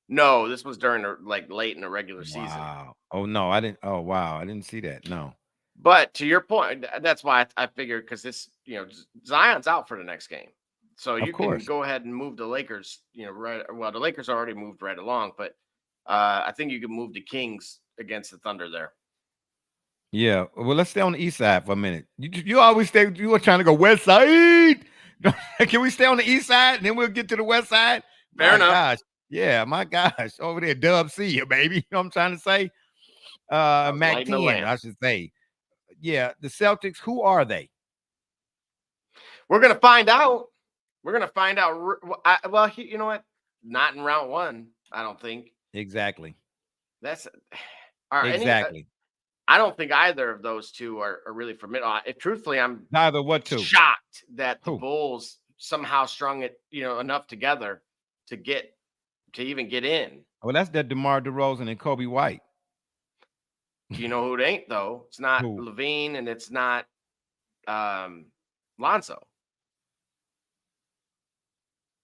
No, this was during late in the regular season. Wow. Oh no, I didn't. Oh wow, I didn't see that. No. But to your point, that's why I figured, because this, Zion's out for the next game. So you can go ahead and move the Lakers, right. Well, the Lakers already moved right along, but I think you can move the Kings against the Thunder there. Yeah. Well, let's stay on the east side for a minute. You always stay, you were trying to go west side. Can we stay on the east side and then we'll get to the west side? Fair enough. Gosh. Yeah, my gosh. Over there, Dub C here, baby. You know what I'm trying to say? Mac 10, I should say. Yeah, the Celtics, who are they? We're going to find out. We're going to find out. Well, you know what? Not in round one, I don't think. Exactly. That's all right. Exactly. I don't think either of those two are really formidable. Truthfully, I'm neither what two shocked that the Bulls somehow strung it, enough together to even get in. Well, that's that DeMar DeRozan and Kobe White. You know who it ain't, though? It's not Levine and it's not Lonzo.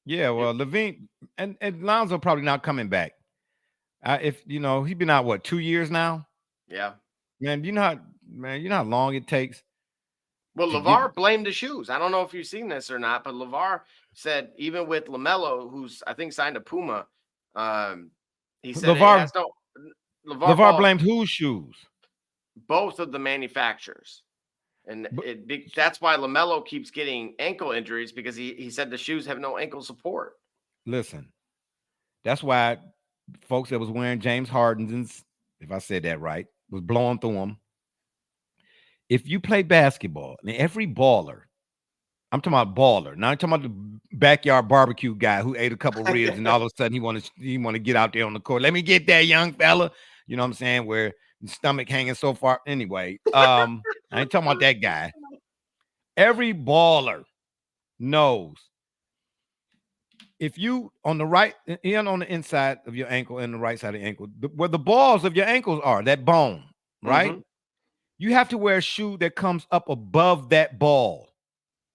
Yeah, well, Levine and Lonzo probably not coming back. If he's been out 2 years now. Yeah, man, you know how long it takes. Well, LeVar blamed the shoes. I don't know if you've seen this or not, but LeVar said even with LaMelo, who's I think signed to Puma, he said LeVar blamed whose shoes? Both of the manufacturers. And that's why LaMelo keeps getting ankle injuries, because he said the shoes have no ankle support. Listen, that's why folks that was wearing James Harden's, if I said that right, was blowing through them. If you play basketball, and every baller, I'm talking about baller, not talking about the backyard barbecue guy who ate a couple ribs and all of a sudden he want to get out there on the court. Let me get that young fella. You know what I'm saying? Where the stomach hanging so far. Anyway, I ain't talking about that guy. Every baller knows if you on the right and on the inside of your ankle and the right side of the ankle, where the balls of your ankles are, that bone, right? Mhm. You have to wear a shoe that comes up above that ball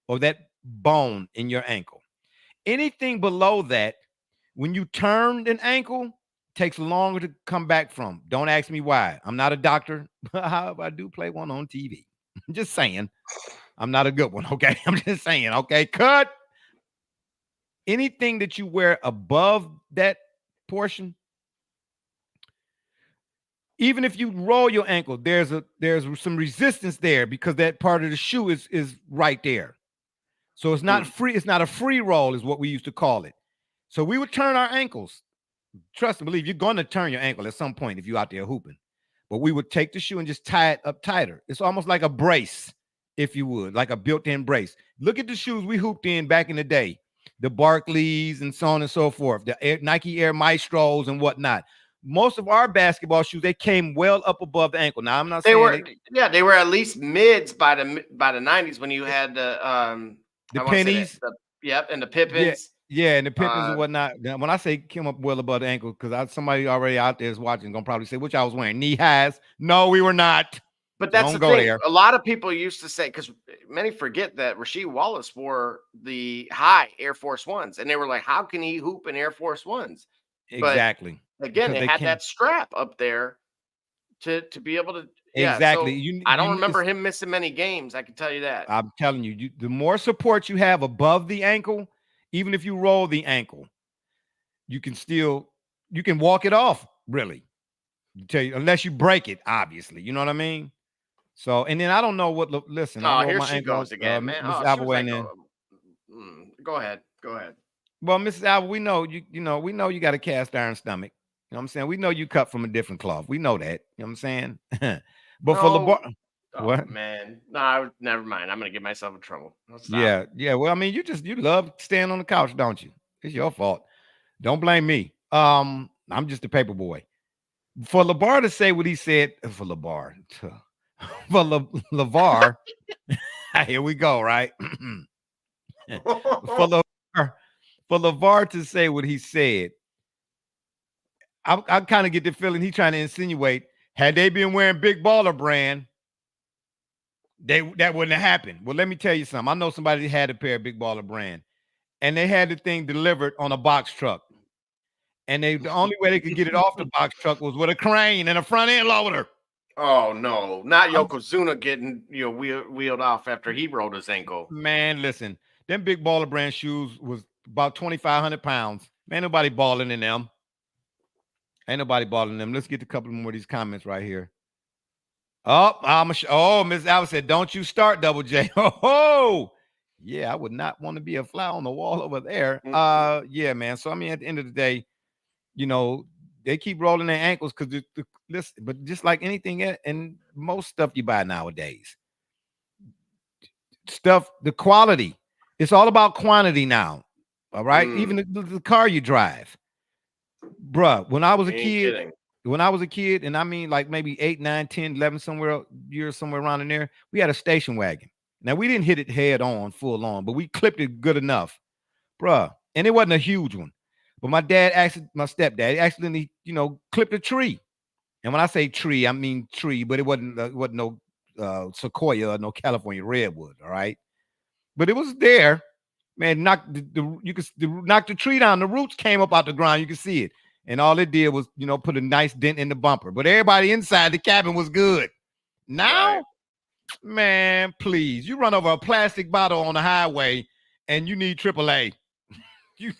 or that bone in your ankle. Anything below that, when you turn an ankle, takes longer to come back from. Don't ask me why. I'm not a doctor, but however, I do play one on TV. I'm just saying. I'm not a good one, okay? I'm just saying, okay? Cut. Anything that you wear above that portion, even if you roll your ankle, there's some resistance there because that part of the shoe is right there. So it's not free. It's not a free roll, is what we used to call it. So we would turn our ankles. Trust and believe, you're going to turn your ankle at some point if you're out there hooping. But we would take the shoe and just tie it up tighter. It's almost like a brace, if you would, like a built-in brace. Look at the shoes we hooped in back in the day, the Barclays and so on and so forth, the Nike Air Maestros and whatnot. Most of our basketball shoes, they came well up above the ankle. Now, I'm not They saying were, they were at least mids by the 90s when you had the pennies. Yep, and the Pippins. Yeah, and the Pippins and whatnot. Now, when I say came up well above the ankle, because somebody already out there is watching, gonna probably say, which I was wearing knee highs. No, we were not. But that's Don't the go thing. there. A lot of people used to say, because many forget that Rasheed Wallace wore the high Air Force Ones, and they were like, "How can he hoop in Air Force Ones?" Exactly. But again, Because they had that strap up there to be able to. Yeah, exactly. So I don't remember him missing many games. I can tell you that. I'm telling you, the more support you have above the ankle, even if you roll the ankle, you can walk it off, really. Tell you, unless you break it, obviously. You know what I mean? So, and then I don't know what. Listen, I rolled Here my she ankle. goes again, man. Mrs. She Alba was like, in. Go ahead. Go ahead. Well, Mrs. Alba, we know we know you got a cast iron stomach. You know what I'm saying? We know you cut from a different cloth. We know that. You know what I'm saying? But for LeBron, what? Man, no, never mind. I'm gonna get myself in trouble. Yeah. Well, I mean, you love staying on the couch, don't you? It's your fault. Don't blame me. I'm just a paper boy. For LeVar to say what he said, for LeVar, LeVar, here we go, right? for LeVar to say what he said, I kind of get the feeling he's trying to insinuate, had they been wearing Big Baller Brand, that wouldn't have happened. Well, let me tell you something. I know somebody that had a pair of Big Baller Brand, and they had the thing delivered on a box truck. And the only way they could get it off the box truck was with a crane and a front end loader. Oh no, not Yokozuna getting wheeled off after he rolled his ankle. Man, listen, them Big Baller Brand shoes was about 2,500 pounds. Man, nobody balling in them. Ain't nobody balling in them. Let's get a couple more of these comments right here. Miss Alice said, "Don't you start, Double J." Oh, yeah, I would not want to be a fly on the wall over there. Yeah, man. So I mean, at the end of the day, they keep rolling their ankles because listen, but just like anything and most stuff you buy nowadays, the quality, it's all about quantity now. All right. Even the car you drive, bruh. When I was a kid, and I mean like maybe 8, 9, 10, 11, somewhere around in there, we had a station wagon. Now we didn't hit it head on, full on, but we clipped it good enough, bruh. And it wasn't a huge one. But my stepdad accidentally, clipped a tree. And when I say tree, I mean tree, but it wasn't no sequoia or no California redwood. All right, but it was there, man. You could knock the tree down. The roots came up out the ground. You could see it, and all it did was, put a nice dent in the bumper. But everybody inside the cabin was good. Now, man, please, you run over a plastic bottle on the highway, and you need AAA.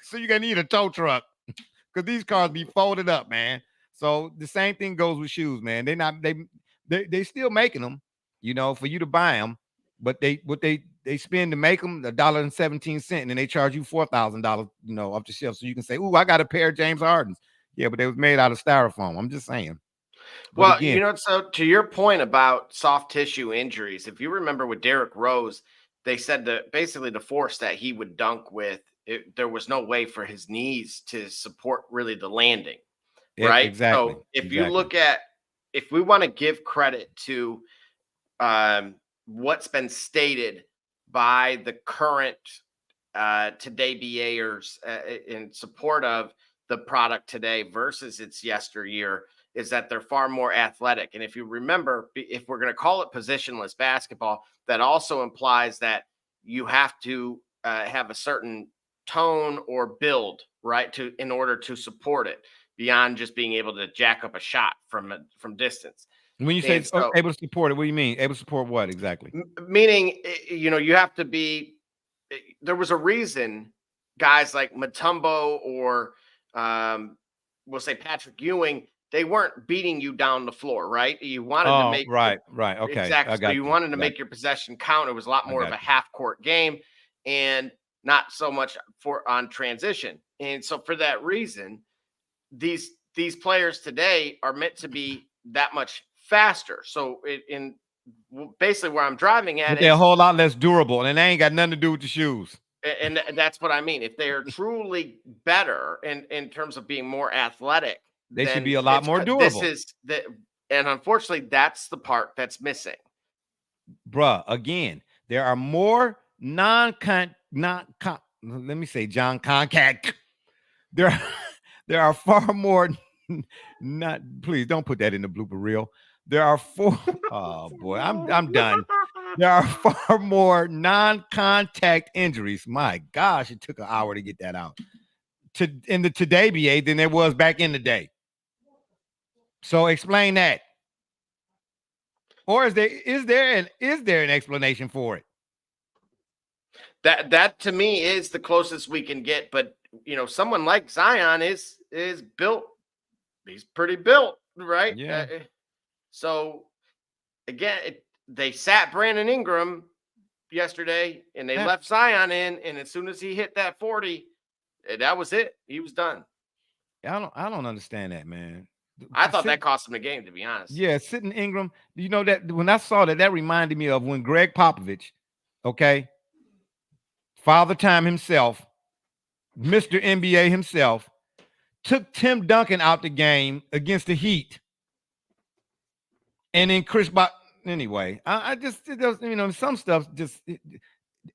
So you're gonna need a tow truck because these cars be folded up, man. So the same thing goes with shoes, man. They still making them, for you to buy them, but they spend to make them $1.17, and then they charge you $4,000, off the shelf, so you can say, "Ooh, I got a pair of James Hardens." Yeah, but they was made out of styrofoam. I'm just saying. But well, again, so to your point about soft tissue injuries, if you remember with Derrick Rose, they said that basically the force that he would dunk with, there was no way for his knees to support really the landing, right? Exactly. So if you look at, if we want to give credit to what's been stated by the current today BAers in support of the product today versus its yesteryear is that they're far more athletic. And if you remember, if we're going to call it positionless basketball, that also implies that you have to have a certain tone or build, right, in order to support it beyond just being able to jack up a shot from distance. When you say able to support it, what do you mean? Able to support what exactly? Meaning, you have to be. There was a reason guys like Mutombo or we'll say Patrick Ewing, they weren't beating you down the floor, right? You wanted to make right. Okay, exactly. So you wanted to make your possession count. It was a lot more of a half court game and not so much on transition. And so for that reason, these players today are meant to be that much faster. So basically where I'm driving at, they're a whole lot less durable, and they ain't got nothing to do with the shoes. And that's what I mean. If they are truly better in terms of being more athletic, they should be a lot more durable. And unfortunately, that's the part that's missing. Bruh, again, there are more let me say John Concact. There are far more please don't put that in the blooper reel. There are oh boy, I'm done. There are far more non-contact injuries. My gosh, it took an hour to get that out. In the today BA than there was back in the day. So explain that. Or is there an explanation for it? That to me is the closest we can get. But someone like Zion is built. He's pretty built, right? Yeah. So again, they sat Brandon Ingram yesterday, and they left Zion in. And as soon as he hit that 40, that was it. He was done. I don't understand that, man. I thought that cost him the game, to be honest. Yeah, sitting Ingram. That when I saw that reminded me of when Greg Popovich, okay, Father Time himself, Mr. NBA himself, took Tim Duncan out the game against the Heat. And then anyway, I just,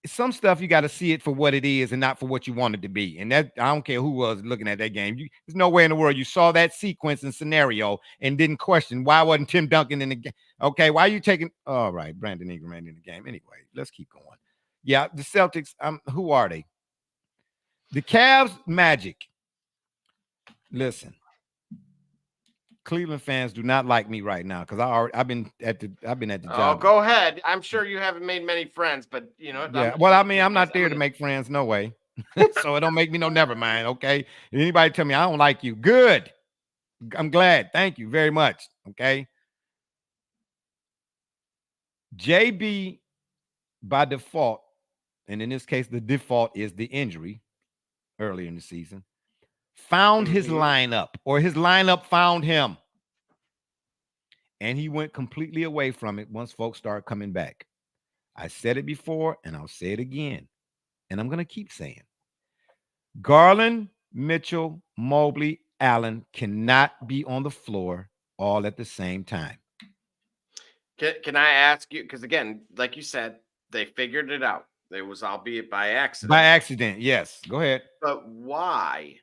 some stuff you got to see it for what it is and not for what you want it to be. And that, I don't care who was looking at that game. There's no way in the world you saw that sequence and scenario and didn't question why wasn't Tim Duncan in the game. Okay, why are you taking? All right, Brandon Ingram in the game. Anyway, let's keep going. Yeah, the Celtics. Who are they? The Cavs, Magic. Listen, Cleveland fans do not like me right now because I've been at the job. Oh, go ahead. I'm sure you haven't made many friends, but Yeah. Well, I'm not there to make friends, no way. So it don't make me no never mind. Okay. If anybody tell me I don't like you, good. I'm glad. Thank you very much. Okay. JB by default, and in this case, the default is the injury earlier in the season, found his lineup, or his lineup found him. And he went completely away from it once folks start coming back. I said it before, and I'll say it again. And I'm going to keep saying. Garland, Mitchell, Mobley, Allen cannot be on the floor all at the same time. Can I ask you, because again, like you said, they figured it out. It was albeit by accident. By accident, yes. Go ahead. But why?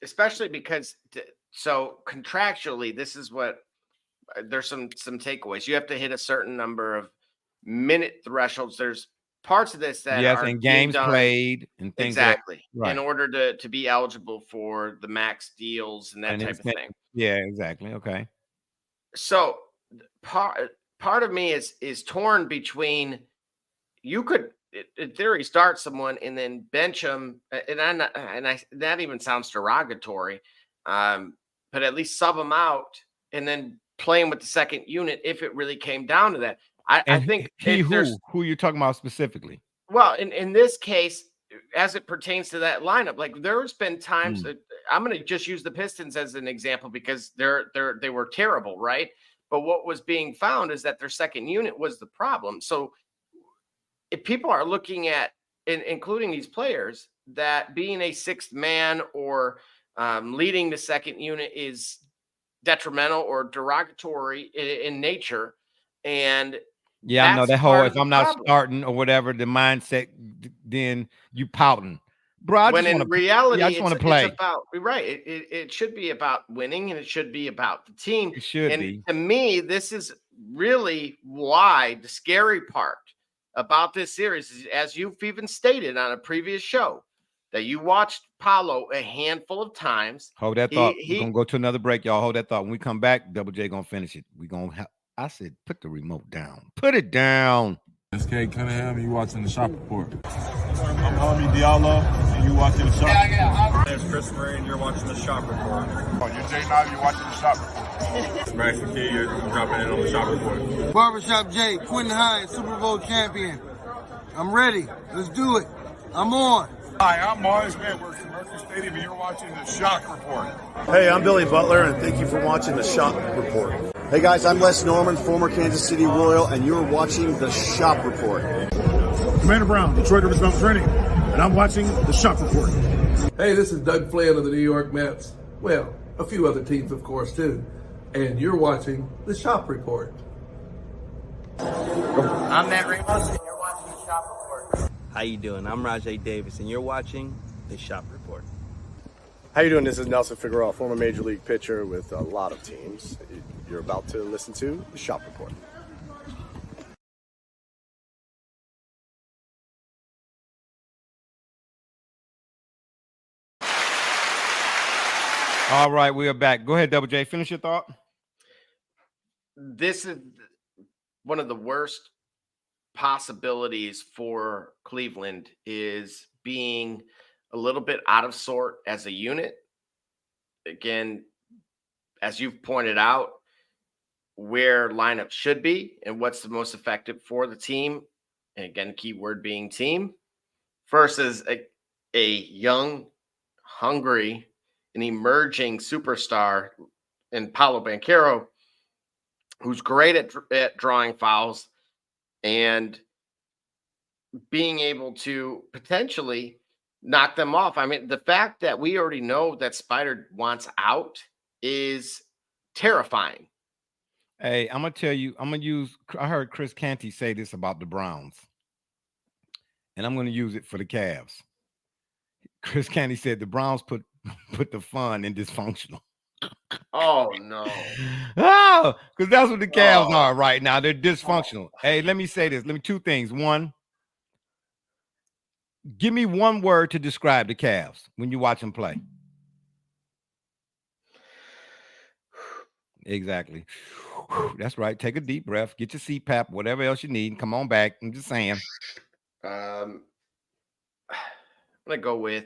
Especially because, so contractually, this is what, there's some takeaways. You have to hit a certain number of minute thresholds. There's parts of this that are and games played and things exactly in order to be eligible for the max deals and that type of thing. Yeah, exactly. Okay. So part of me is torn between, you could in theory start someone and then bench them, and that even sounds derogatory, but at least sub them out and then play them with the second unit if it really came down to that. I think who you're talking about specifically. Well, in this case, as it pertains to that lineup, like there's been times that I'm going to just use the Pistons as an example because they were terrible, right? But what was being found is that their second unit was the problem. So if people are looking at, including these players, that being a sixth man or leading the second unit is detrimental or derogatory in nature, and Yeah, I know That's that whole part if of the I'm not problem. starting or whatever, the mindset, then you pouting. Bro, I When just in want to reality, I just want to it's play. about right. It should be about winning, and it should be about the team. It should And be. to me, this is really why the scary part about this series is, as you've even stated on a previous show, that you watched Paulo a handful of times. Hold that thought. We're He gonna go to another break, y'all. Hold that thought. When we come back, Double J gonna finish it. We gonna I said, put the remote down. Put it down. It's Kate Cunningham, and you watching the Shop Report. I'm Harvey Diallo, and you watching the Shop Report. It's Chris Murray, and you're watching the Shop Report. You're Jay Knight, you're watching the Shop Report. Max McKee, you're dropping in on the Shop Report. Barbershop Jay, Quentin Hines, Super Bowl champion. I'm ready. Let's do it. I'm on. Hi, I'm Mars Edwards from Mercury Stadium, and you're watching the Shock Report. Hey, I'm Billy Butler, and thank you for watching the Shop Report. Hey guys, I'm Les Norman, former Kansas City Royal, and you're watching the Shop Report. Commander Brown, Detroit Rivers Mountain Training, and I'm watching the Shop Report. Hey, this is Doug Flynn of the New York Mets. Well, a few other teams, of course, too. And you're watching the Shop Report. I'm Matt Ramos, and you're watching the Shop Report. How you doing? I'm Rajay Davis, and you're watching the Shop Report. How you doing? This is Nelson Figueroa, former Major League pitcher with a lot of teams. You're about to listen to the Shop Report. All right, we are back. Go ahead, Double J. Finish your thought. This is one of the worst possibilities for Cleveland is being a little bit out of sort as a unit. Again, as you've pointed out, where lineup should be and what's the most effective for the team. And again, keyword being team versus a young, hungry, and emerging superstar in Paolo Banchero, who's great at drawing fouls and being able to potentially knock them off. I mean, the fact that we already know that Spider wants out is terrifying. Hey, I'm gonna tell you, I heard Chris Canty say this about the Browns, and I'm gonna use it for the Cavs. Chris Canty said the Browns put the fun in dysfunctional. Oh no. Oh, because that's what the Cavs are right now. They're dysfunctional. Hey, let me say this. Let me two things. One, give me one word to describe the Cavs when you watch them play. Exactly. That's right. Take a deep breath. Get your CPAP, whatever else you need. Come on back. I'm just saying. I'm gonna go with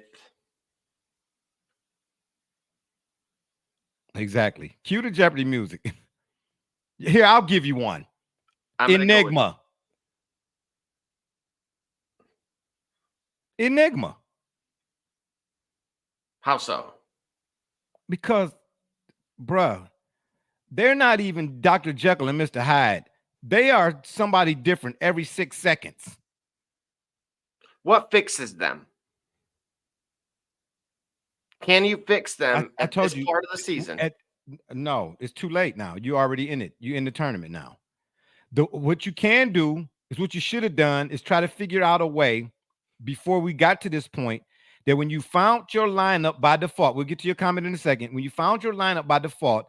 exactly. Cue the Jeopardy music. Here, I'll give you one. Enigma. Enigma. How so? Because, bruh, they're not even Dr. Jekyll and Mr. Hyde. They are somebody different every 6 seconds. What fixes them? Can you fix them I at told this you, part of the season? No, it's too late now. You're already in it. You're in the tournament now. What you can do is what you should have done is try to figure out a way before we got to this point that when you found your lineup by default, we'll get to your comment in a second. When you found your lineup by default,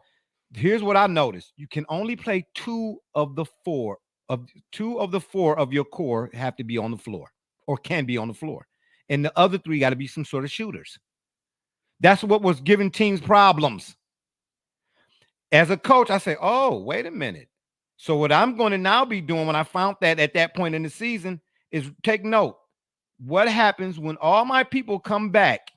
here's what I noticed. You can only play two of the four of your core have to be on the floor or can be on the floor. And the other three got to be some sort of shooters. That's what was giving teams problems. As a coach, I say, oh, wait a minute. So what I'm going to now be doing when I found that at that point in the season is take note. What happens when all my people come back?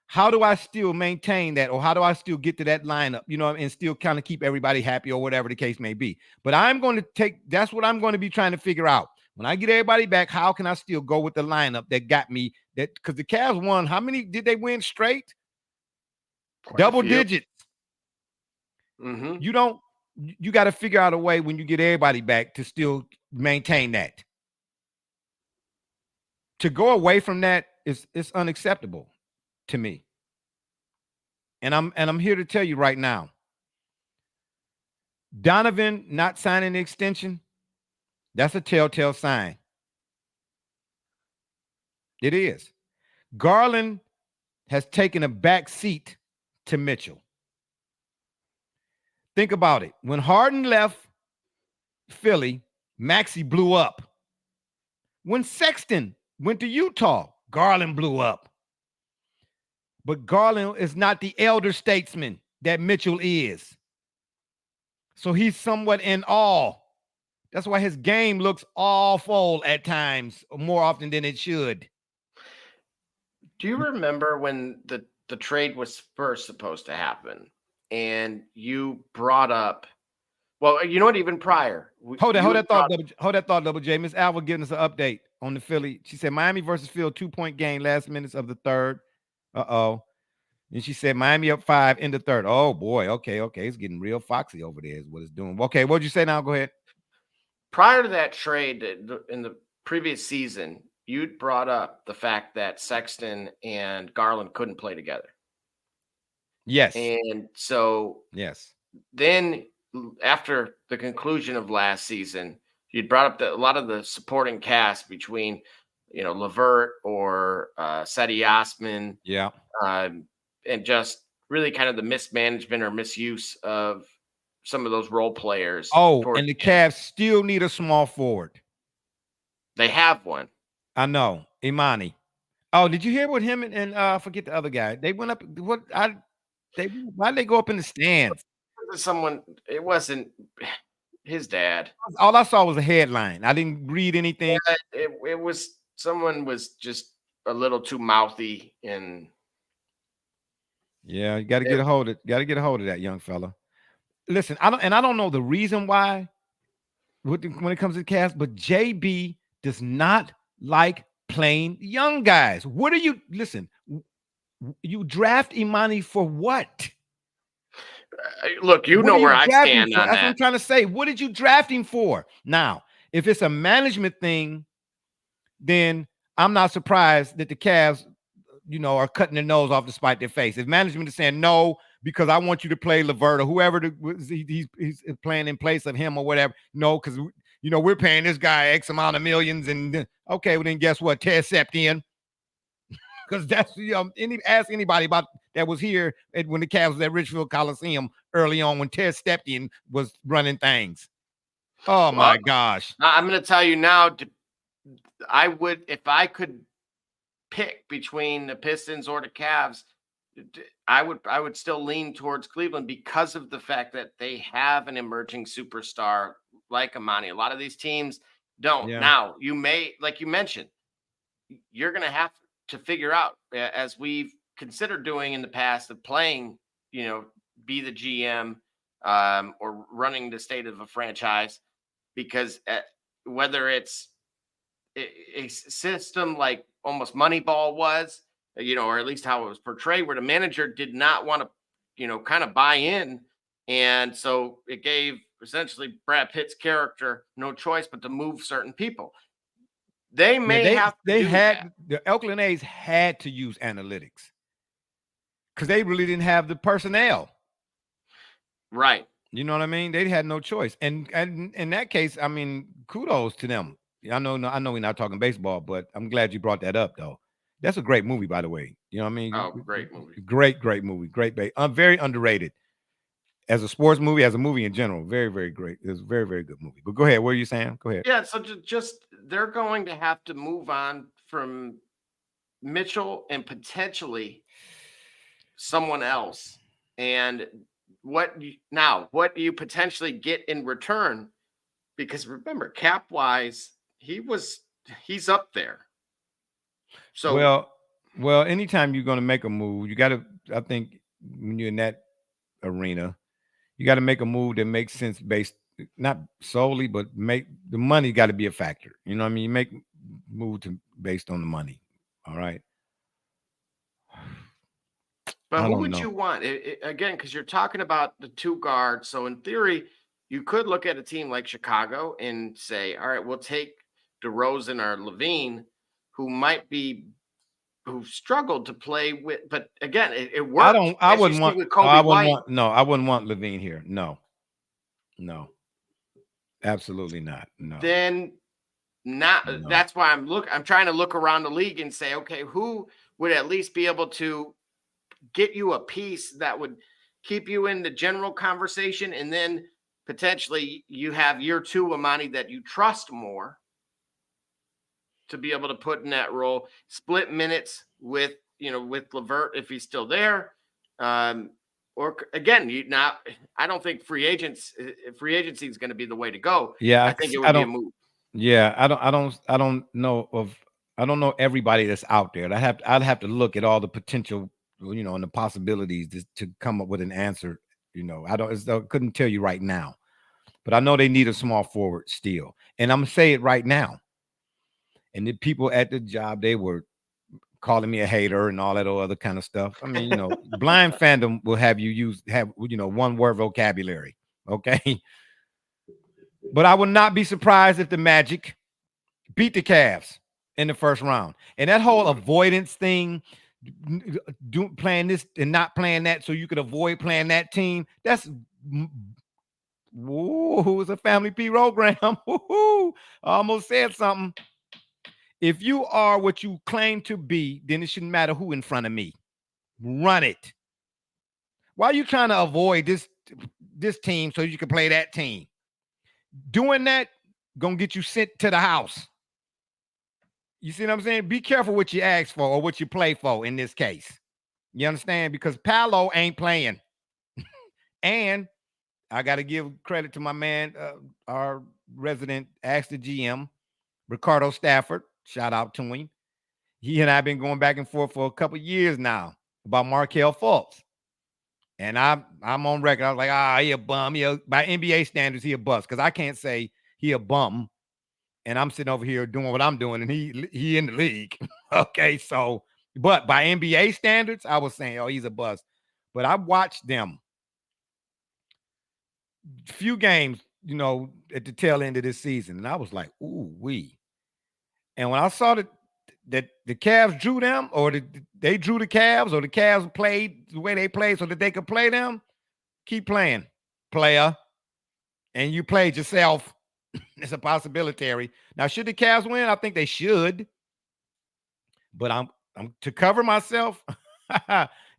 How do I still maintain that, or how do I still get to that lineup, and still kind of keep everybody happy or whatever the case may be? But I'm going to that's what I'm going to be trying to figure out. When I get everybody back, how can I still go with the lineup that got me that? Because the Cavs won. How many did they win straight? Double digits. Mm-hmm. You got to figure out a way when you get everybody back to still maintain that. To go away from that is unacceptable to me. And I'm here to tell you right now. Donovan not signing the extension That's a telltale sign. It is. Garland has taken a back seat to Mitchell. Think about it. When Harden left Philly, Maxey blew up. When Sexton went to Utah, Garland blew up. But Garland is not the elder statesman that Mitchell is. So he's somewhat in awe. That's why his game looks awful at times, more often than it should. Do you remember when the trade was first supposed to happen and you brought up, well, you know what, even prior. Hold that thought, Double J. Miss Alva giving us an update on the Philly. She said Miami versus Phil 2-point game, last minutes of the third. And she said Miami up 5 in the third. Oh boy, okay. It's getting real foxy over there is what it's doing. Okay, what'd you say now? Go ahead. Prior to that trade in the previous season, you'd brought up the fact that Sexton and Garland couldn't play together. Yes. And so then after the conclusion of last season, you'd brought up a lot of the supporting cast between, LeVert or Seti Osman. Yeah. And just really kind of the mismanagement or misuse of some of those role players. Oh, and the Cavs still need a small forward. They have one. I know. Imani. Oh, did you hear what him and forget the other guy? They went up. Why'd they go up in the stands? Someone, it wasn't his dad. All I saw was a headline. I didn't read anything. It was someone was just a little too mouthy and. Yeah, you got to get a hold of that young fella. Listen, I don't know the reason why when it comes to the Cavs, but JB does not like playing young guys. What are you? Listen, you draft Imani for what? Look, you know where I stand on that. That's what I'm trying to say. What did you draft him for? Now, if it's a management thing, then I'm not surprised that the Cavs, are cutting their nose off to spite their face. If management is saying no, because I want you to play LeVert or whoever he's playing in place of him or whatever. No, because we're paying this guy X amount of millions, and okay, well then guess what? Ted stepped in because that's ask anybody about that was here when the Cavs was at Richfield Coliseum early on when Ted stepped in was running things. Oh my gosh! I'm going to tell you now. I would, if I could pick between the Pistons or the Cavs, I would still lean towards Cleveland because of the fact that they have an emerging superstar like Imani. A lot of these teams don't. Yeah. Now, you may, like you mentioned, you're going to have to figure out, as we've considered doing in the past, of playing, be the GM or running the state of a franchise, because whether it's a system like almost Moneyball was, or at least how it was portrayed, where the manager did not want to, kind of buy in. And so it gave essentially Brad Pitt's character no choice but to move certain people. The Oakland A's had to use analytics because they really didn't have the personnel. Right. You know what I mean? They had no choice. And in that case, I mean, kudos to them. I know we're not talking baseball, but I'm glad you brought that up, though. That's a great movie, by the way. You know what I mean? Oh, great movie. Great movie. Great. Very underrated. As a sports movie, as a movie in general, very, very great. It's a very, very good movie. But go ahead. What are you saying? Go ahead. Yeah, so just they're going to have to move on from Mitchell and potentially someone else. And what do you potentially get in return? Because remember, cap-wise, he's up there. So well, anytime you're going to make a move, you got to, I think when you're in that arena, you got to make a move that makes sense based, not solely, but make the money got to be a factor. You know what I mean? You make move based on the money. All right. But who would you want? Again, because you're talking about the two guards. So in theory, you could look at a team like Chicago and say, all right, we'll take DeRozan or Levine, who struggled to play with, but again, it worked. I wouldn't want Levine here. No. Absolutely not. No. Then that's why I'm trying to look around the league and say, okay, who would at least be able to get you a piece that would keep you in the general conversation, and then potentially you have year two Amani that you trust more to be able to put in that role, split minutes with LeVert if he's still there. Or again, I don't think free agency is going to be the way to go. Yeah, I think it would be a move. Yeah, I don't know everybody that's out there. I'd have to look at all the potential, and the possibilities to come up with an answer. I couldn't tell you right now, but I know they need a small forward still, and I'm gonna say it right now. And the people at the job, they were calling me a hater and all that other kind of stuff. I mean, blind fandom will have you have one word vocabulary, okay? But I would not be surprised if the Magic beat the Cavs in the first round. And that whole avoidance thing, playing this and not playing that so you could avoid playing that team, that's it's a family program. I almost said something. If you are what you claim to be, then it shouldn't matter who in front of me. Run it. Why are you trying to avoid this team so you can play that team? Doing that gonna get you sent to the house. You see what I'm saying? Be careful what you ask for or what you play for in this case. You understand? Because Paolo ain't playing. And I got to give credit to my man, our resident Ask the GM, Ricardo Stafford. Shout out to him. He and I have been going back and forth for a couple of years now about Markelle Fultz. And I'm on record. I was like, he a bum. By NBA standards, he a bust. Because I can't say he a bum. And I'm sitting over here doing what I'm doing, and he in the league. Okay, so, but by NBA standards, I was saying, he's a bust. But I watched them few games, at the tail end of this season, and I was like, ooh, wee. And when I saw that the Cavs drew them, or they drew the Cavs, or the Cavs played the way they played so that they could play them, keep playing, player. And you played yourself. It's a possibility. Now, should the Cavs win? I think they should. But I'm to cover myself.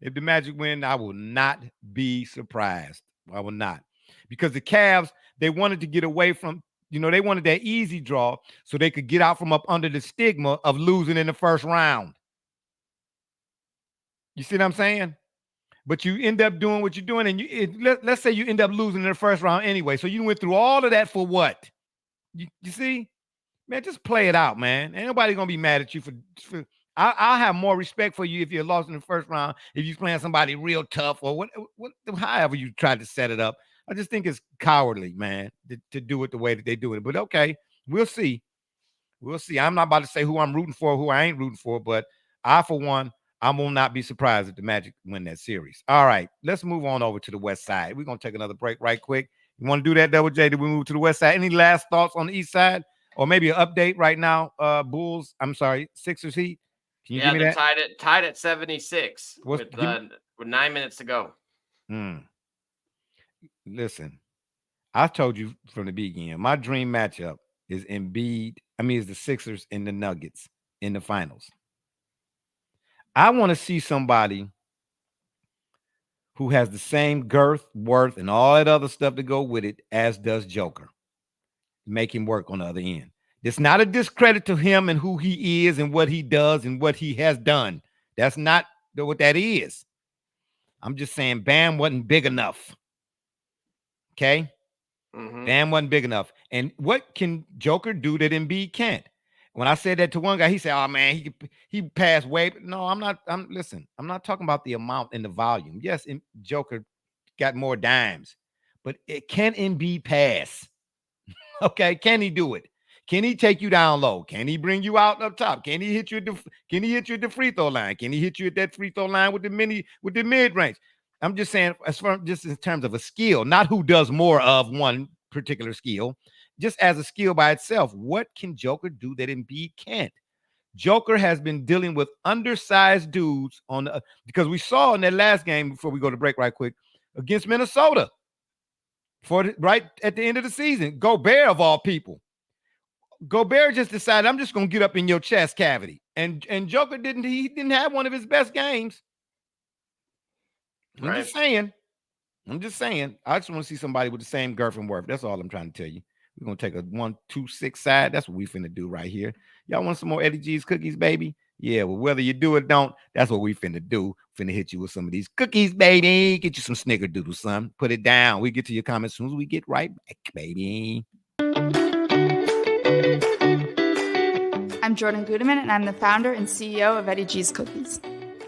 If the Magic win, I will not be surprised. I will not. Because the Cavs, they wanted to get away from, they wanted that easy draw so they could get out from up under the stigma of losing in the first round. You see what I'm saying? But you end up doing what you're doing, and let's say you end up losing in the first round anyway. So you went through all of that for what? You see? Man, just play it out, man. Ain't nobody going to be mad at you for I'll have more respect for you if you're lost in the first round, if you're playing somebody real tough or however you tried to set it up. I just think it's cowardly, man, to do it the way that they do it. But okay, we'll see. We'll see. I'm not about to say who I'm rooting for, who I ain't rooting for, but I, for one, I will not be surprised if the Magic win that series. All right, let's move on over to the West Side. We're going to take another break right quick. You want to do that, Double J? Did we move to the West Side? Any last thoughts on the East Side? Or maybe an update right now? Sixers Heat. Can you give me that? Tied at 76 with 9 minutes to go. Listen, I told you from the beginning, my dream matchup is is the Sixers and the Nuggets in the finals. I want to see somebody who has the same girth, worth, and all that other stuff to go with it as does Joker. Make him work on the other end. It's not a discredit to him and who he is and what he does and what he has done. That's not what that is. I'm just saying Bam wasn't big enough. Okay? Mm-hmm. Bam wasn't big enough. And what can Joker do that Embiid can't? When I said that to one guy, he said, "Oh man, he passed way." No, I'm not. Listen, I'm not talking about the amount and the volume. Yes, Joker got more dimes, but can Embiid pass? Okay, can he do it? Can he take you down low? Can he bring you out up top? Can he hit you at the free throw line? Can he hit you at that free throw line with the mid range? I'm just saying, as far just in terms of a skill, not who does more of one particular skill, just as a skill by itself. What can Joker do that Embiid can't? Joker has been dealing with undersized dudes because we saw in that last game, before we go to break right quick, against Minnesota. right at the end of the season. Gobert of all people. Gobert just decided, I'm just gonna get up in your chest cavity. And Joker didn't have one of his best games. I'm just saying. I just want to see somebody with the same girth and worth. That's all I'm trying to tell you. We're gonna take a 1-2-6 side. That's what we finna do right here. Y'all want some more Eddie G's cookies, baby? Yeah, well, whether you do or don't, that's what we finna do. Finna hit you with some of these cookies, baby. Get you some snickerdoodle, son. Put it down. We get to your comments as soon as we get right back, baby. I'm Jordan Gudeman, and I'm the founder and CEO of Eddie G's Cookies.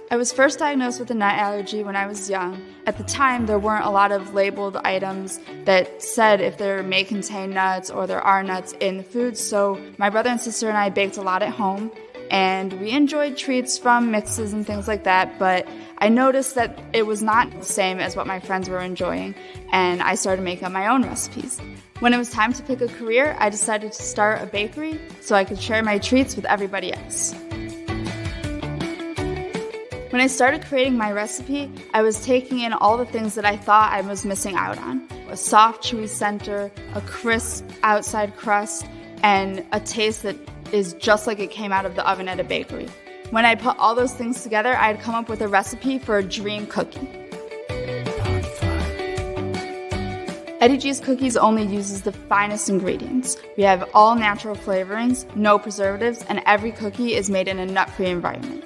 I was first diagnosed with a nut allergy when I was young. At the time, there weren't a lot of labeled items that said if there may contain nuts or there are nuts in the food, so my brother and sister and I baked a lot at home, and we enjoyed treats from mixes and things like that, but I noticed that it was not the same as what my friends were enjoying, and I started making up my own recipes. When it was time to pick a career, I decided to start a bakery so I could share my treats with everybody else. When I started creating my recipe, I was taking in all the things that I thought I was missing out on. A soft, chewy center, a crisp outside crust, and a taste that is just like it came out of the oven at a bakery. When I put all those things together, I'd come up with a recipe for a dream cookie. Eddie G's Cookies only uses the finest ingredients. We have all natural flavorings, no preservatives, and every cookie is made in a nut-free environment.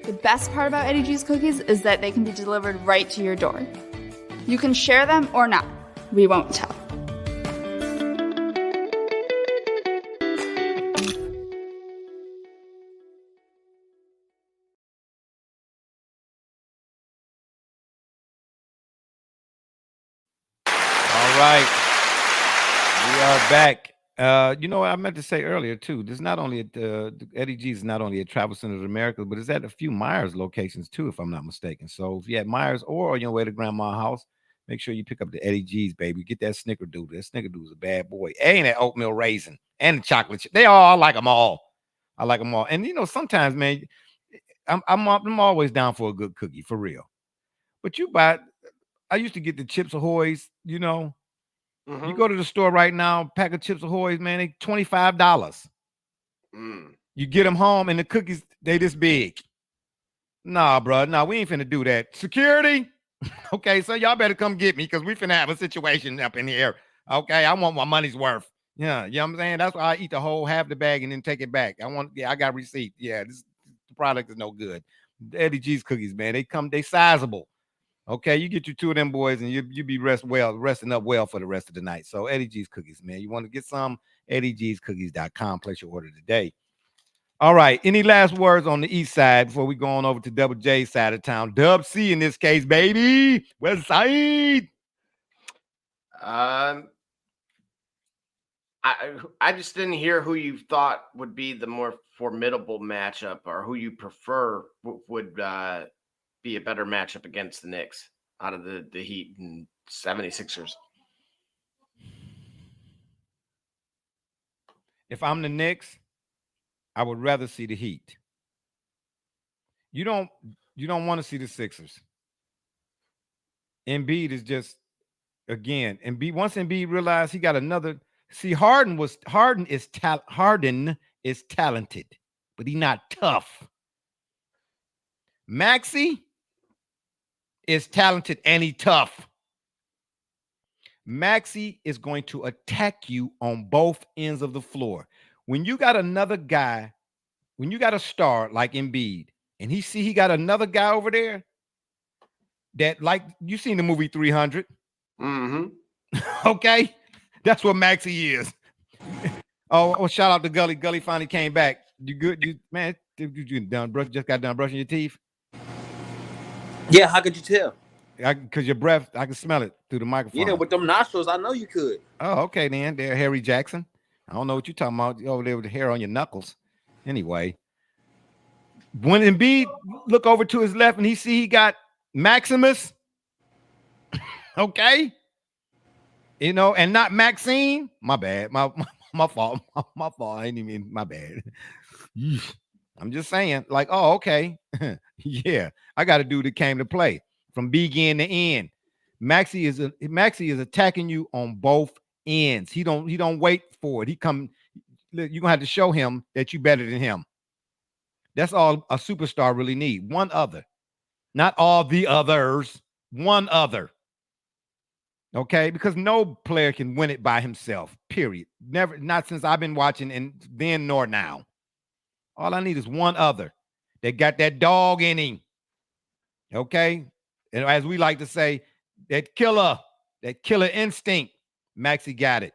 The best part about Eddie G's Cookies is that they can be delivered right to your door. You can share them or not. We won't tell. All right. We are back. You know what I meant to say earlier too. There's not only Eddie G's is not only at Travel Center of America, but it's at a few Myers locations too, if I'm not mistaken. So if you're at Myers or on your way to Grandma's house, make sure you pick up the Eddie G's, baby. Get that snickerdoodle. That snickerdoodle is a bad boy. And that oatmeal raisin and the chocolate chip. I like them all. I like them all. And you know, sometimes, man, I'm always down for a good cookie, for real. But I used to get the Chips Ahoy's, you know. Mm-hmm. You go to the store right now, pack of Chips Ahoy's, man, they $25. You get them home and the cookies, they this big. Nah, bro. Nah, we ain't finna do that. Security? Okay, so y'all better come get me because we finna have a situation up in here. Okay, I want my money's worth. Yeah, you know what I'm saying? That's why I eat the whole half the bag and then take it back. I got a receipt. Yeah, the product is no good. The Eddie G's cookies, man, they sizable. Okay, you get you two of them boys and you be resting up well for the rest of the night. So Eddie G's Cookies, man. You want to get some? EddieG'sCookies.com. Place your order today. All right. Any last words on the east side before we go on over to Double J side of town? Dub C in this case, baby. West side. I just didn't hear who you thought would be the more formidable matchup or who you prefer would be a better matchup against the Knicks out of the Heat and 76ers. If I'm the Knicks, I would rather see the Heat. You don't want to see the Sixers. Embiid is just, again, once Embiid realized he got another. See, Harden is talented, but he's not tough. Maxey is talented and he tough. Maxey is going to attack you on both ends of the floor. When you got another guy, when you got a star like Embiid, and he got another guy over there that, like, you seen the movie 300. Mm-hmm. Okay, that's what Maxey is. Oh, shout out to Gully. Gully finally came back. You good? You just got done brushing your teeth. Yeah, how could you tell? Because your breath, I can smell it through the microphone. Yeah, with them nostrils, I know you could. Oh, okay, then. There, Harry Jackson. I don't know what you're talking about over there with the hair on your knuckles. Anyway, when Embiid look over to his left and he got Maximus, okay, you know, and not Maxine. My bad. My fault. My fault. I ain't even my bad. I'm just saying, like, oh, okay. Yeah, I got a dude that came to play from begin to end. Maxey is attacking you on both ends. He don't wait for it. You're gonna have to show him that you're better than him. That's all a superstar really need. One other, not all the others. One other. Okay, because no player can win it by himself. Period. Never, not since I've been watching, and then nor now. All I need is one other that got that dog in him. Okay, and as we like to say, that killer instinct. Maxey got it.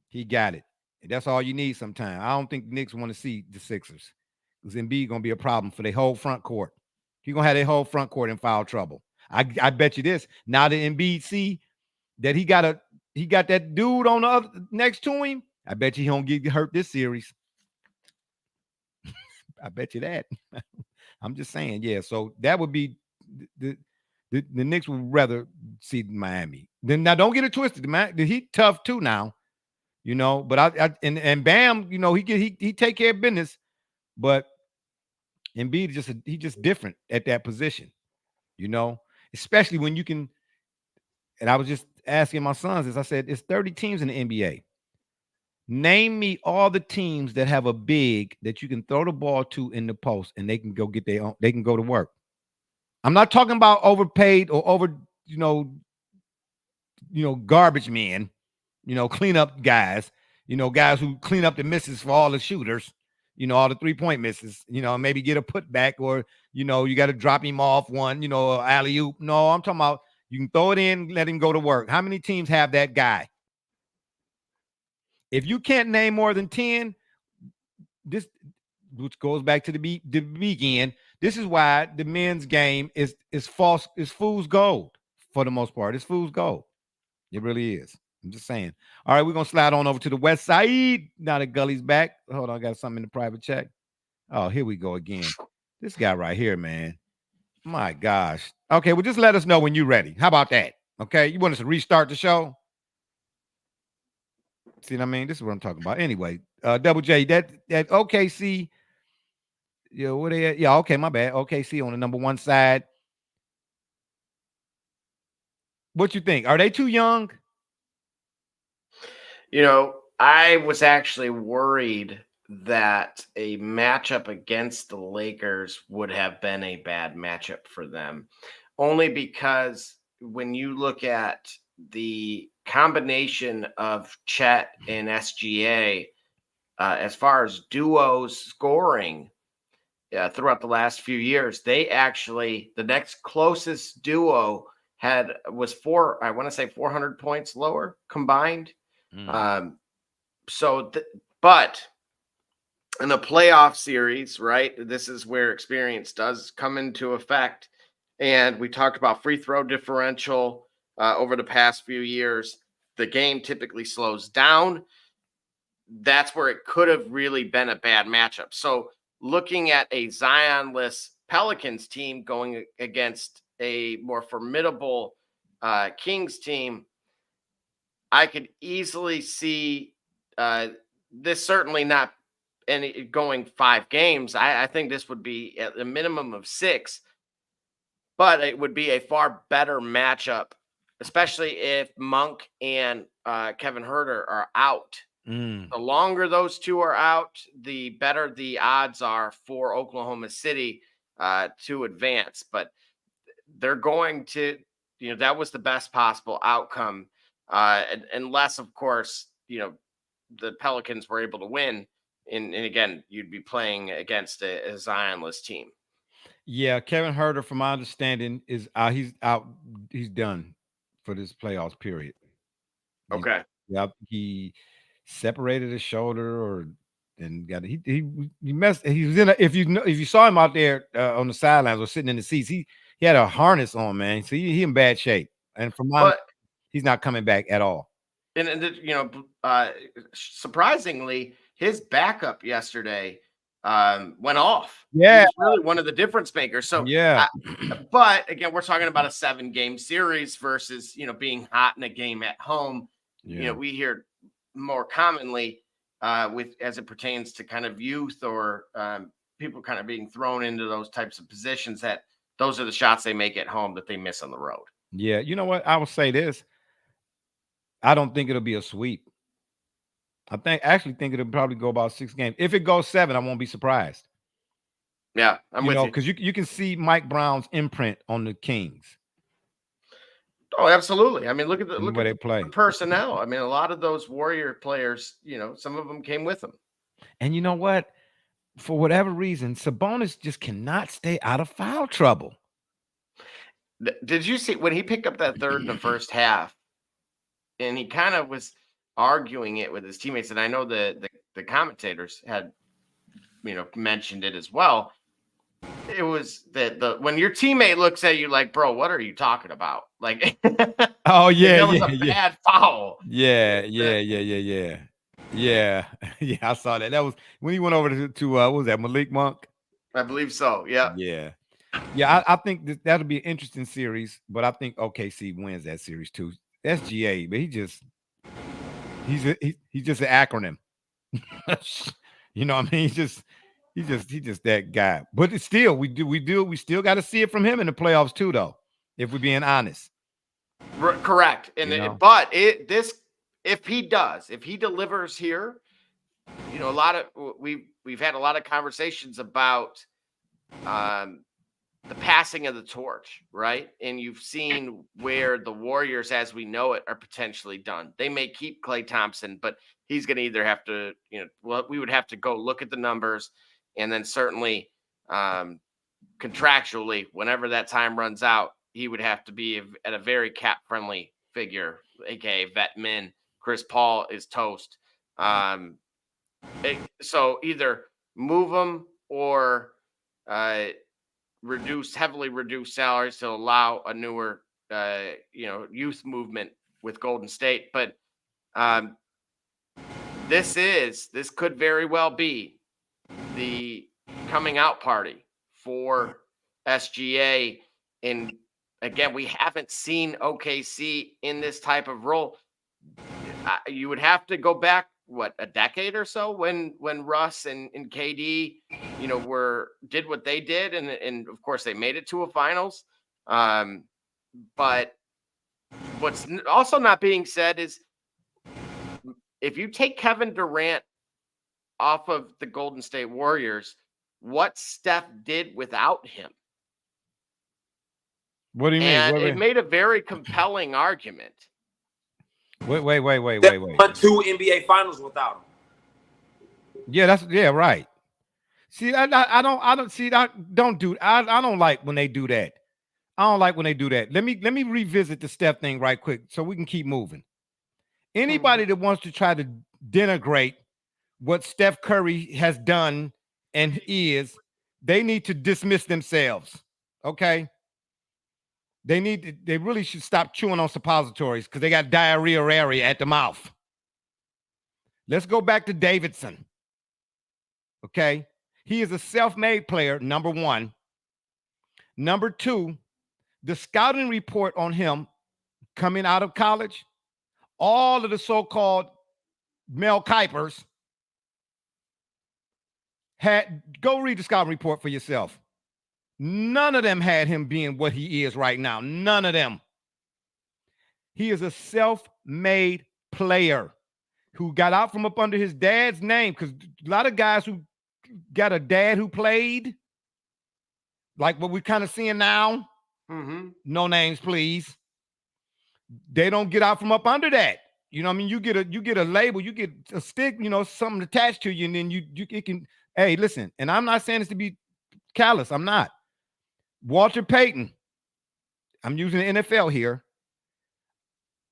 He got it. And that's all you need sometimes. I don't think the Knicks want to see the Sixers because Embiid gonna be a problem for their whole front court. He's gonna have their whole front court in foul trouble. I bet you this. Now that Embiid see that he got that dude on the other next to him, I bet you he don't get hurt this series. I bet you that. I'm just saying, yeah. So that would be the Knicks would rather see Miami. Then now don't get it twisted. He tough too now, you know. But and Bam, you know, he take care of business, but Embiid he just different at that position, you know, especially when you can. And I was just asking my sons this. I said, it's 30 teams in the NBA. Name me all the teams that have a big that you can throw the ball to in the post and they can go get their own, they can go to work. I'm not talking about overpaid or over, you know, garbage men, you know, cleanup guys, you know, guys who clean up the misses for all the shooters, you know, all the 3-point misses, you know, maybe get a putback or, you know, you got to drop him off one, you know, alley-oop. No, I'm talking about you can throw it in, let him go to work. How many teams have that guy? If you can't name more than 10, this, which goes back to the begin, this is why the men's game is false, is fool's gold for the most part. It's fool's gold. It really is. I'm just saying. All right, we're going to slide on over to the west side. Now that Gully's back. Hold on, I got something in the private check. Oh, here we go again. This guy right here, man. My gosh. Okay, well, just let us know when you're ready. How about that? Okay, you want us to restart the show? See what I mean? This is what I'm talking about. Anyway, Double J, that OKC, yeah, what they at? Yeah, okay, my bad. OKC on the number 1 side. What you think? Are they too young? You know, I was actually worried that a matchup against the Lakers would have been a bad matchup for them, only because when you look at the combination of Chet and SGA, as far as duos scoring throughout the last few years, they actually, the next closest duo was 400 points lower combined. But in the playoff series, right, this is where experience does come into effect. And we talked about free throw differential over the past few years. The game typically slows down. That's where it could have really been a bad matchup. So looking at a Zion-less Pelicans team going against a more formidable Kings team, I could easily see this certainly not going 5 games. I think this would be at a minimum of 6, but it would be a far better matchup, especially if Monk and Kevin Huerter are out. The longer those two are out, the better the odds are for Oklahoma City to advance. But they're going to, you know, that was the best possible outcome. Unless, of course, you know, the Pelicans were able to win. And again, you'd be playing against a Zion-less team. Yeah, Kevin Huerter, from my understanding, is he's out. He's done for this playoffs period. Okay. Yep. He separated his shoulder and got he messed. He was in. If you saw him out there on the sidelines or sitting in the seats, he had a harness on, man. So he in bad shape. And from my, he's not coming back at all. And you know, surprisingly, his backup yesterday went off. Yeah, he's really one of the difference makers. So yeah, but again, we're talking about a 7-game series versus, you know, being hot in a game at home. Yeah. You know, we hear more commonly with as it pertains to kind of youth or people kind of being thrown into those types of positions that those are the shots they make at home that they miss on the road. Yeah, you know what? I will say this. I don't think it'll be a sweep. Actually think it'll probably go about 6 games. If it goes 7, I won't be surprised. Yeah, I'm with you. Because you can see Mike Brown's imprint on the Kings. Oh, absolutely. I mean, look at they play. the personnel. I mean, a lot of those Warrior players, some of them came with them. And you know what? For whatever reason, Sabonis just cannot stay out of foul trouble. Did you see when he picked up that third in the first half, and he kind of was arguing it with his teammates? And I know the commentators had, mentioned it as well. It was that when your teammate looks at you like, bro, what are you talking about? Like, oh yeah, that was a bad foul. Yeah. I saw that. That was when he went over to what was that, Malik Monk? I believe so. Yeah. Yeah. I think that'll be an interesting series, but I think OKC wins that series too. SGA, but he's just an acronym. You know what I mean? He's just that guy. But it's still, we still got to see it from him in the playoffs too, though, if we're being honest. Correct. And if he delivers here, we've had a lot of conversations about the passing of the torch, right? And you've seen where the Warriors, as we know it, are potentially done. They may keep Klay Thompson, but he's going to either have to, we would have to go look at the numbers, and then certainly contractually, whenever that time runs out, he would have to be at a very cap-friendly figure, aka vet min. Chris Paul is toast. So either move him or heavily reduce salaries to allow a newer, youth movement with Golden State. But this could very well be the coming out party for SGA. And again, we haven't seen OKC in this type of role. You would have to go back, a decade or so when Russ and KD, did what they did. And of course they made it to a finals. But what's also not being said is if you take Kevin Durant off of the Golden State Warriors, what Steph did without him. What do you mean? It made a very compelling argument. Wait. But 2 NBA finals without him. Yeah, right. See, I don't like when they do that. I don't like when they do that. Let me revisit the Steph thing right quick so we can keep moving. Anybody that wants to try to denigrate what Steph Curry has done and they need to dismiss themselves. Okay. They really should stop chewing on suppositories because they got diarrhea at the mouth. Let's go back to Davidson. Okay. He is a self-made player, number one. Number two, the scouting report on him coming out of college, all of the so-called Mel Kipers go read the scouting report for yourself. None of them had him being what he is right now. None of them. He is a self-made player who got out from up under his dad's name, because a lot of guys who got a dad who played, like what we're kind of seeing now, no names, please. They don't get out from up under that. You know what I mean? You get a label, you get a stick, something attached to you, and then it can, hey, listen, and I'm not saying this to be callous. I'm not. Walter Payton, I'm using the NFL here.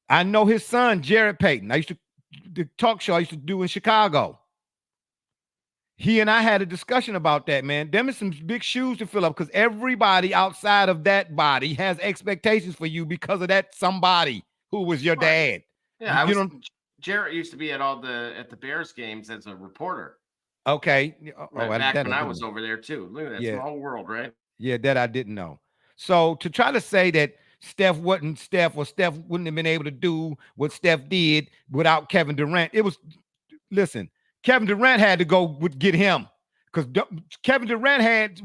I know his son, Jared Payton. The talk show I used to do in Chicago. He and I had a discussion about that, man. Them are some big shoes to fill up, because everybody outside of that body has expectations for you because of that somebody who was your dad. Yeah, Jarrett used to be at the Bears games as a reporter. Okay. Back when I was over there too. Look at that small world, right? Yeah, that I didn't know. So to try to say that Steph wasn't Steph, or Steph wouldn't have been able to do what Steph did without Kevin Durant, listen, Kevin Durant had to go get him, because Kevin Durant had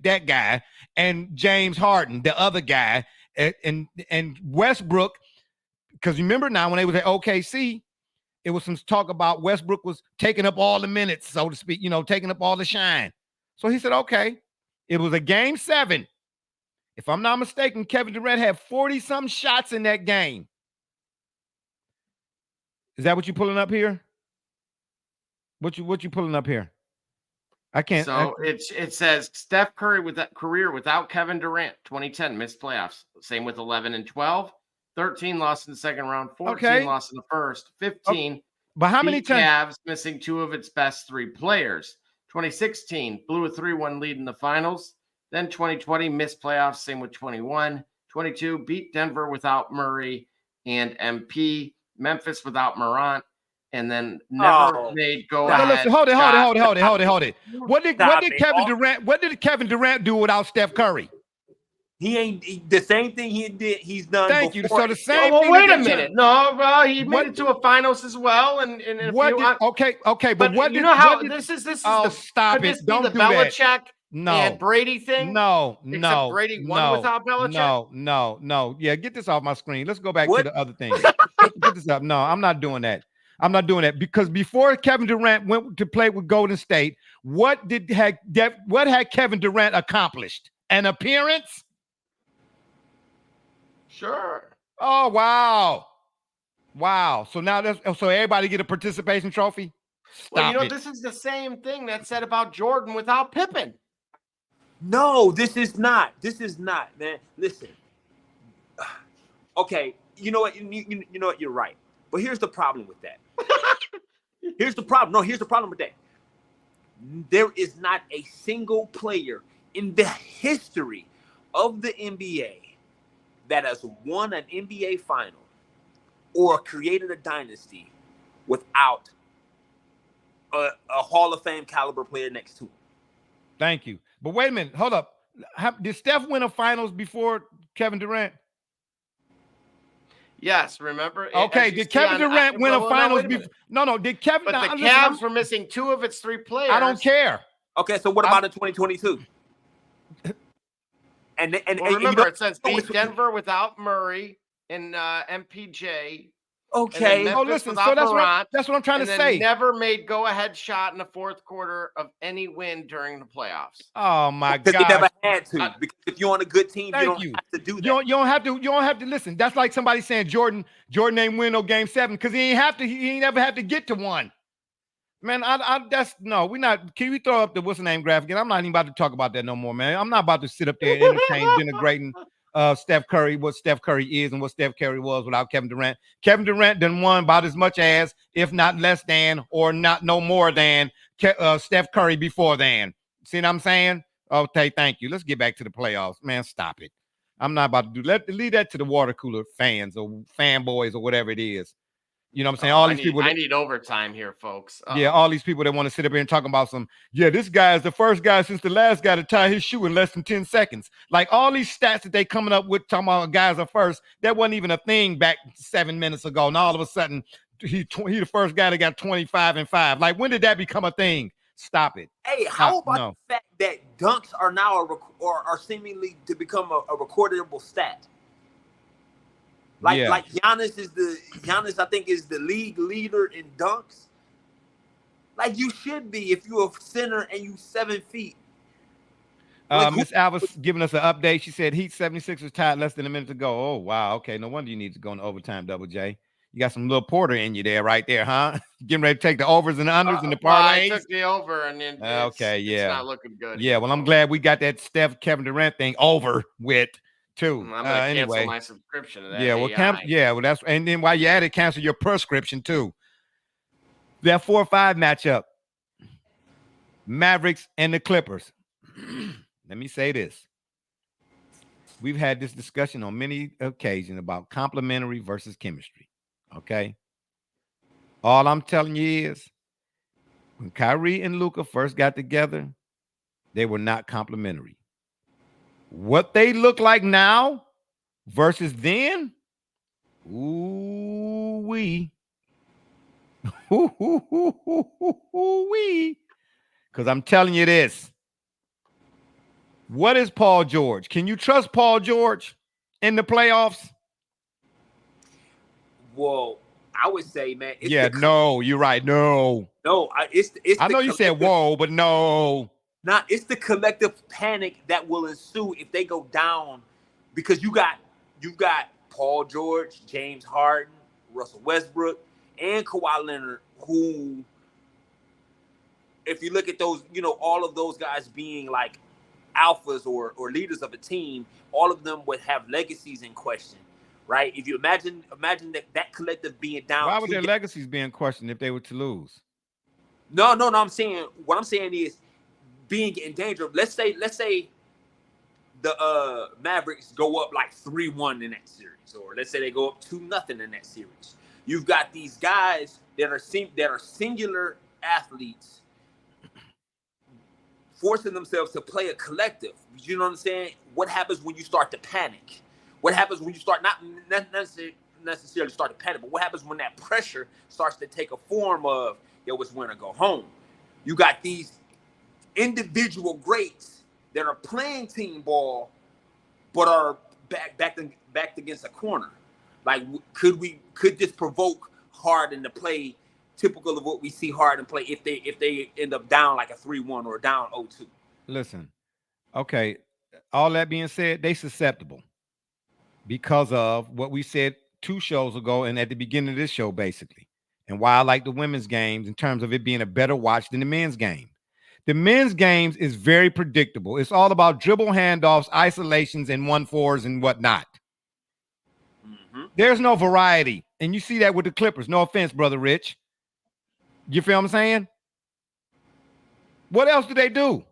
that guy, and James Harden, the other guy, and Westbrook. Because remember now when they was at OKC, it was some talk about Westbrook was taking up all the minutes, so to speak, taking up all the shine. So he said, okay, it was a game 7. If I'm not mistaken, Kevin Durant had 40-some shots in that game. Is that what you're pulling up here? What you pulling up here? I can't. So it says Steph Curry with that career without Kevin Durant, 2010 missed playoffs. Same with 11 and 12. 13 lost in the second round, 14 lost in the first, 15. But how many times? Cavs missing 2 of its best 3 players. 2016 blew a 3-1 lead in the finals. Then 2020 missed playoffs. Same with 21. 22 beat Denver without Murray and MP. Memphis without Morant. And then never made go ahead. Listen, hold it. What did Kevin Durant do without Steph Curry? He ain't the same thing he did. He's done. Thank before. you. So the same. Well, wait a minute. No, bro, he made it to a finals as well. And okay. But what you did, know how what this is? Oh, stop it! Don't the do Belichick that. No. And Brady thing. No. Brady won without Belichick. No. Yeah, get this off my screen. Let's go back to the other thing. Get this up. No, I'm not doing that. Because before Kevin Durant went to play with Golden State, what had Kevin Durant accomplished? An appearance? Sure. Oh, wow. So now so everybody get a participation trophy? Stop it. This is the same thing that's said about Jordan without Pippen. No, this is not, man. Listen. Okay, you know what? You know what? You're right. But here's the problem with that. Here's the problem with that. There is not a single player in the history of the NBA that has won an NBA final or created a dynasty without a Hall of Fame caliber player next to him. Thank you. But wait a minute. Hold up. Did Steph win a finals before Kevin Durant? Yes, remember? Okay, did Kevin Durant win a finals before? No, did Kevin? But the Cavs were missing 2 of its 3 players. I don't care. Okay, so what about in 2022? And remember, it says beat Denver without Murray and MPJ. Okay. Oh, listen. So that's what I'm trying to say. Never made go-ahead shot in the fourth quarter of any win during the playoffs. Oh my God! Because they never had to. Because if you're on a good team, you don't have to do that. You don't have to listen. That's like somebody saying Jordan ain't win no game 7 because he ain't never had to get to one. Man, we're not. Can we throw up the what's the name graphic? And I'm not even about to talk about that no more, man. I'm not about to sit up there and entertain denigrating Steph Curry, what Steph Curry is and what Steph Curry was without Kevin Durant. Kevin Durant done won about as much as, if not less than, or not no more than Steph Curry before then. See what I'm saying? Okay, thank you. Let's get back to the playoffs. Man, stop it. I'm not about to leave that to the water cooler fans or fanboys or whatever it is. You know what I'm saying? All these people. I need overtime here, folks. Yeah, all these people that want to sit up here and talk about this guy is the first guy since the last guy to tie his shoe in less than 10 seconds. Like all these stats that they coming up with talking about guys are first, that wasn't even a thing back 7 minutes ago. And all of a sudden, he the first guy that got 25 and 5. Like, when did that become a thing? Stop it. Hey, how about the fact that dunks are now are seemingly to become a recordable stat? Like Giannis, I think, is the league leader in dunks. Like you should be if you're a center and you 7 feet. Miss Alvis giving us an update. She said Heat 76ers tied less than a minute ago. Oh, wow. Okay, no wonder you need to go in overtime, Double J. You got some little Porter in you there, right there, huh? Getting ready to take the overs and the unders and the parlays. I took the over, and then it's not looking good. Yeah, well, I'm glad we got that Steph Kevin Durant thing over with. Too. I'm gonna cancel my subscription to that. Yeah, well, that's, and then while you're at it, cancel your prescription too. That 4-5 matchup, Mavericks and the Clippers. Let me say this: we've had this discussion on many occasions about complementary versus chemistry. Okay, all I'm telling you is, when Kyrie and Luka first got together, they were not complementary. What they look like now versus then, ooh-wee. Because I'm telling you this. What is Paul George? Can you trust Paul George in the playoffs? Well, I would say, man. No, you're right. No. No, it's I know you said whoa, but no. It's the collective panic that will ensue if they go down, because you've got Paul George, James Harden, Russell Westbrook, and Kawhi Leonard, who, if you look at those, all of those guys being like alphas or leaders of a team, all of them would have legacies in question, right? If you imagine that collective being down. Why would their legacies be in question if they were to lose? No. What I'm saying is being in danger. Let's say the Mavericks go up like 3-1 in that series, or let's say they go up 2-0 in that series. You've got these guys that are singular athletes forcing themselves to play a collective. You know what I'm saying? What happens when you start to panic? What happens when you start not necessarily start to panic, but what happens when that pressure starts to take a form of, yo, it's win or go home? You got these individual greats that are playing team ball, but are backed against a corner. Like, could this provoke Harden to play typical of what we see Harden play if they end up down like a 3-1 or down 0-2? Listen, okay. All that being said, they susceptible because of what we said 2 shows ago and at the beginning of this show, basically, and why I like the women's games in terms of it being a better watch than the men's game. The men's games is very predictable. It's all about dribble handoffs, isolations, and 1-4s and whatnot. Mm-hmm. There's no variety. And you see that with the Clippers. No offense, Brother Rich. You feel what I'm saying? What else do they do?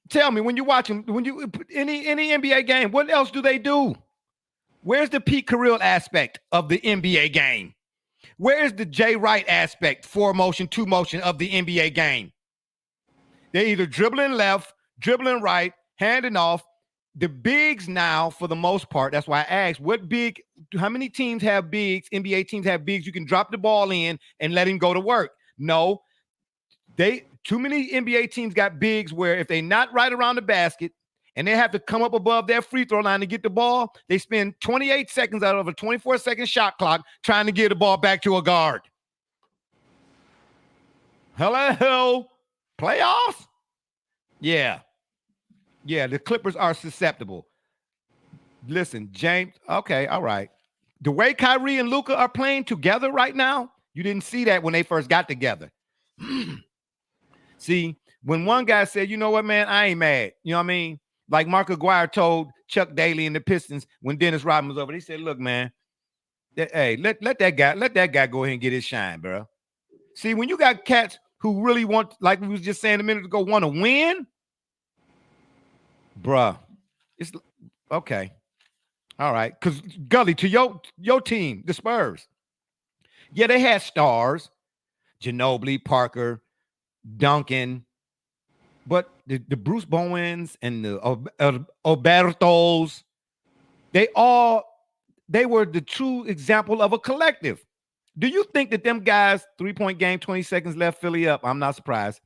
Tell me, when you watch them, when you any NBA game, what else do they do? Where's the Pete Carroll aspect of the NBA game? Where's the Jay Wright aspect, 4-motion, 2-motion of the NBA game? They're either dribbling left, dribbling right, handing off. The bigs now, for the most part, that's why I asked, how many teams have bigs, NBA teams have bigs you can drop the ball in and let him go to work? No. Too many NBA teams got bigs where if they're not right around the basket and they have to come up above their free throw line to get the ball, they spend 28 seconds out of a 24-second shot clock trying to get the ball back to a guard. Hello? Playoffs? Yeah, the Clippers are susceptible. Listen, James, okay, all right. The way Kyrie and Luka are playing together right now, you didn't see that when they first got together. See, when one guy said, you know what, man, I ain't mad. You know what I mean? Like Mark Aguirre told Chuck Daly and the Pistons when Dennis Rodman was over, they said, look, man, hey, let that guy go ahead and get his shine, bro. See, when you got cats who really want, like we was just saying a minute ago, want to win, bruh, it's okay. All right. Because Gully, to your team, the Spurs. Yeah, they had stars, Ginobili, Parker, Duncan, but the Bruce Bowens and the Albertos, they were the true example of a collective. Do you think that them guys, 3-point game, 20 seconds left, Philly up? I'm not surprised.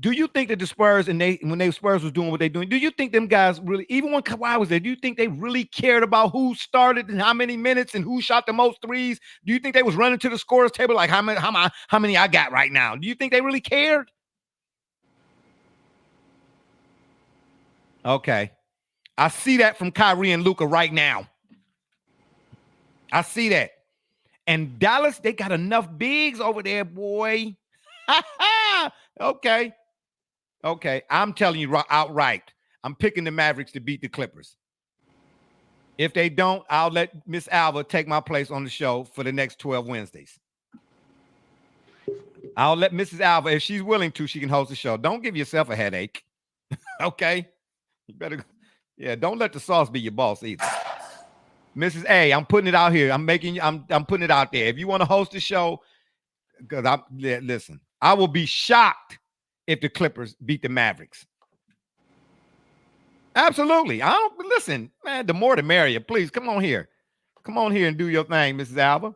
Do you think that the Spurs, when they Spurs was doing what they're doing, do you think them guys really, even when Kawhi was there, do you think they really cared about who started and how many minutes and who shot the most threes? Do you think they was running to the scorer's table like how many I got right now? Do you think they really cared? Okay. I see that from Kyrie and Luka right now. I see that. And Dallas, they got enough bigs over there, boy. Okay. I'm telling you outright, I'm picking the Mavericks to beat the Clippers. If they don't, I'll let Miss Alva take my place on the show for the next 12 Wednesdays. I'll let Mrs. Alva, if she's willing to, she can host the show. Don't give yourself a headache. Okay? You better, don't let the sauce be your boss either. Mrs. A, I'm putting it out here. I'm putting it out there. If you want to host the show, because listen, I will be shocked if the Clippers beat the Mavericks. Absolutely. Listen, man, the more the merrier. Please come on here. Come on here and do your thing, Mrs. Alva.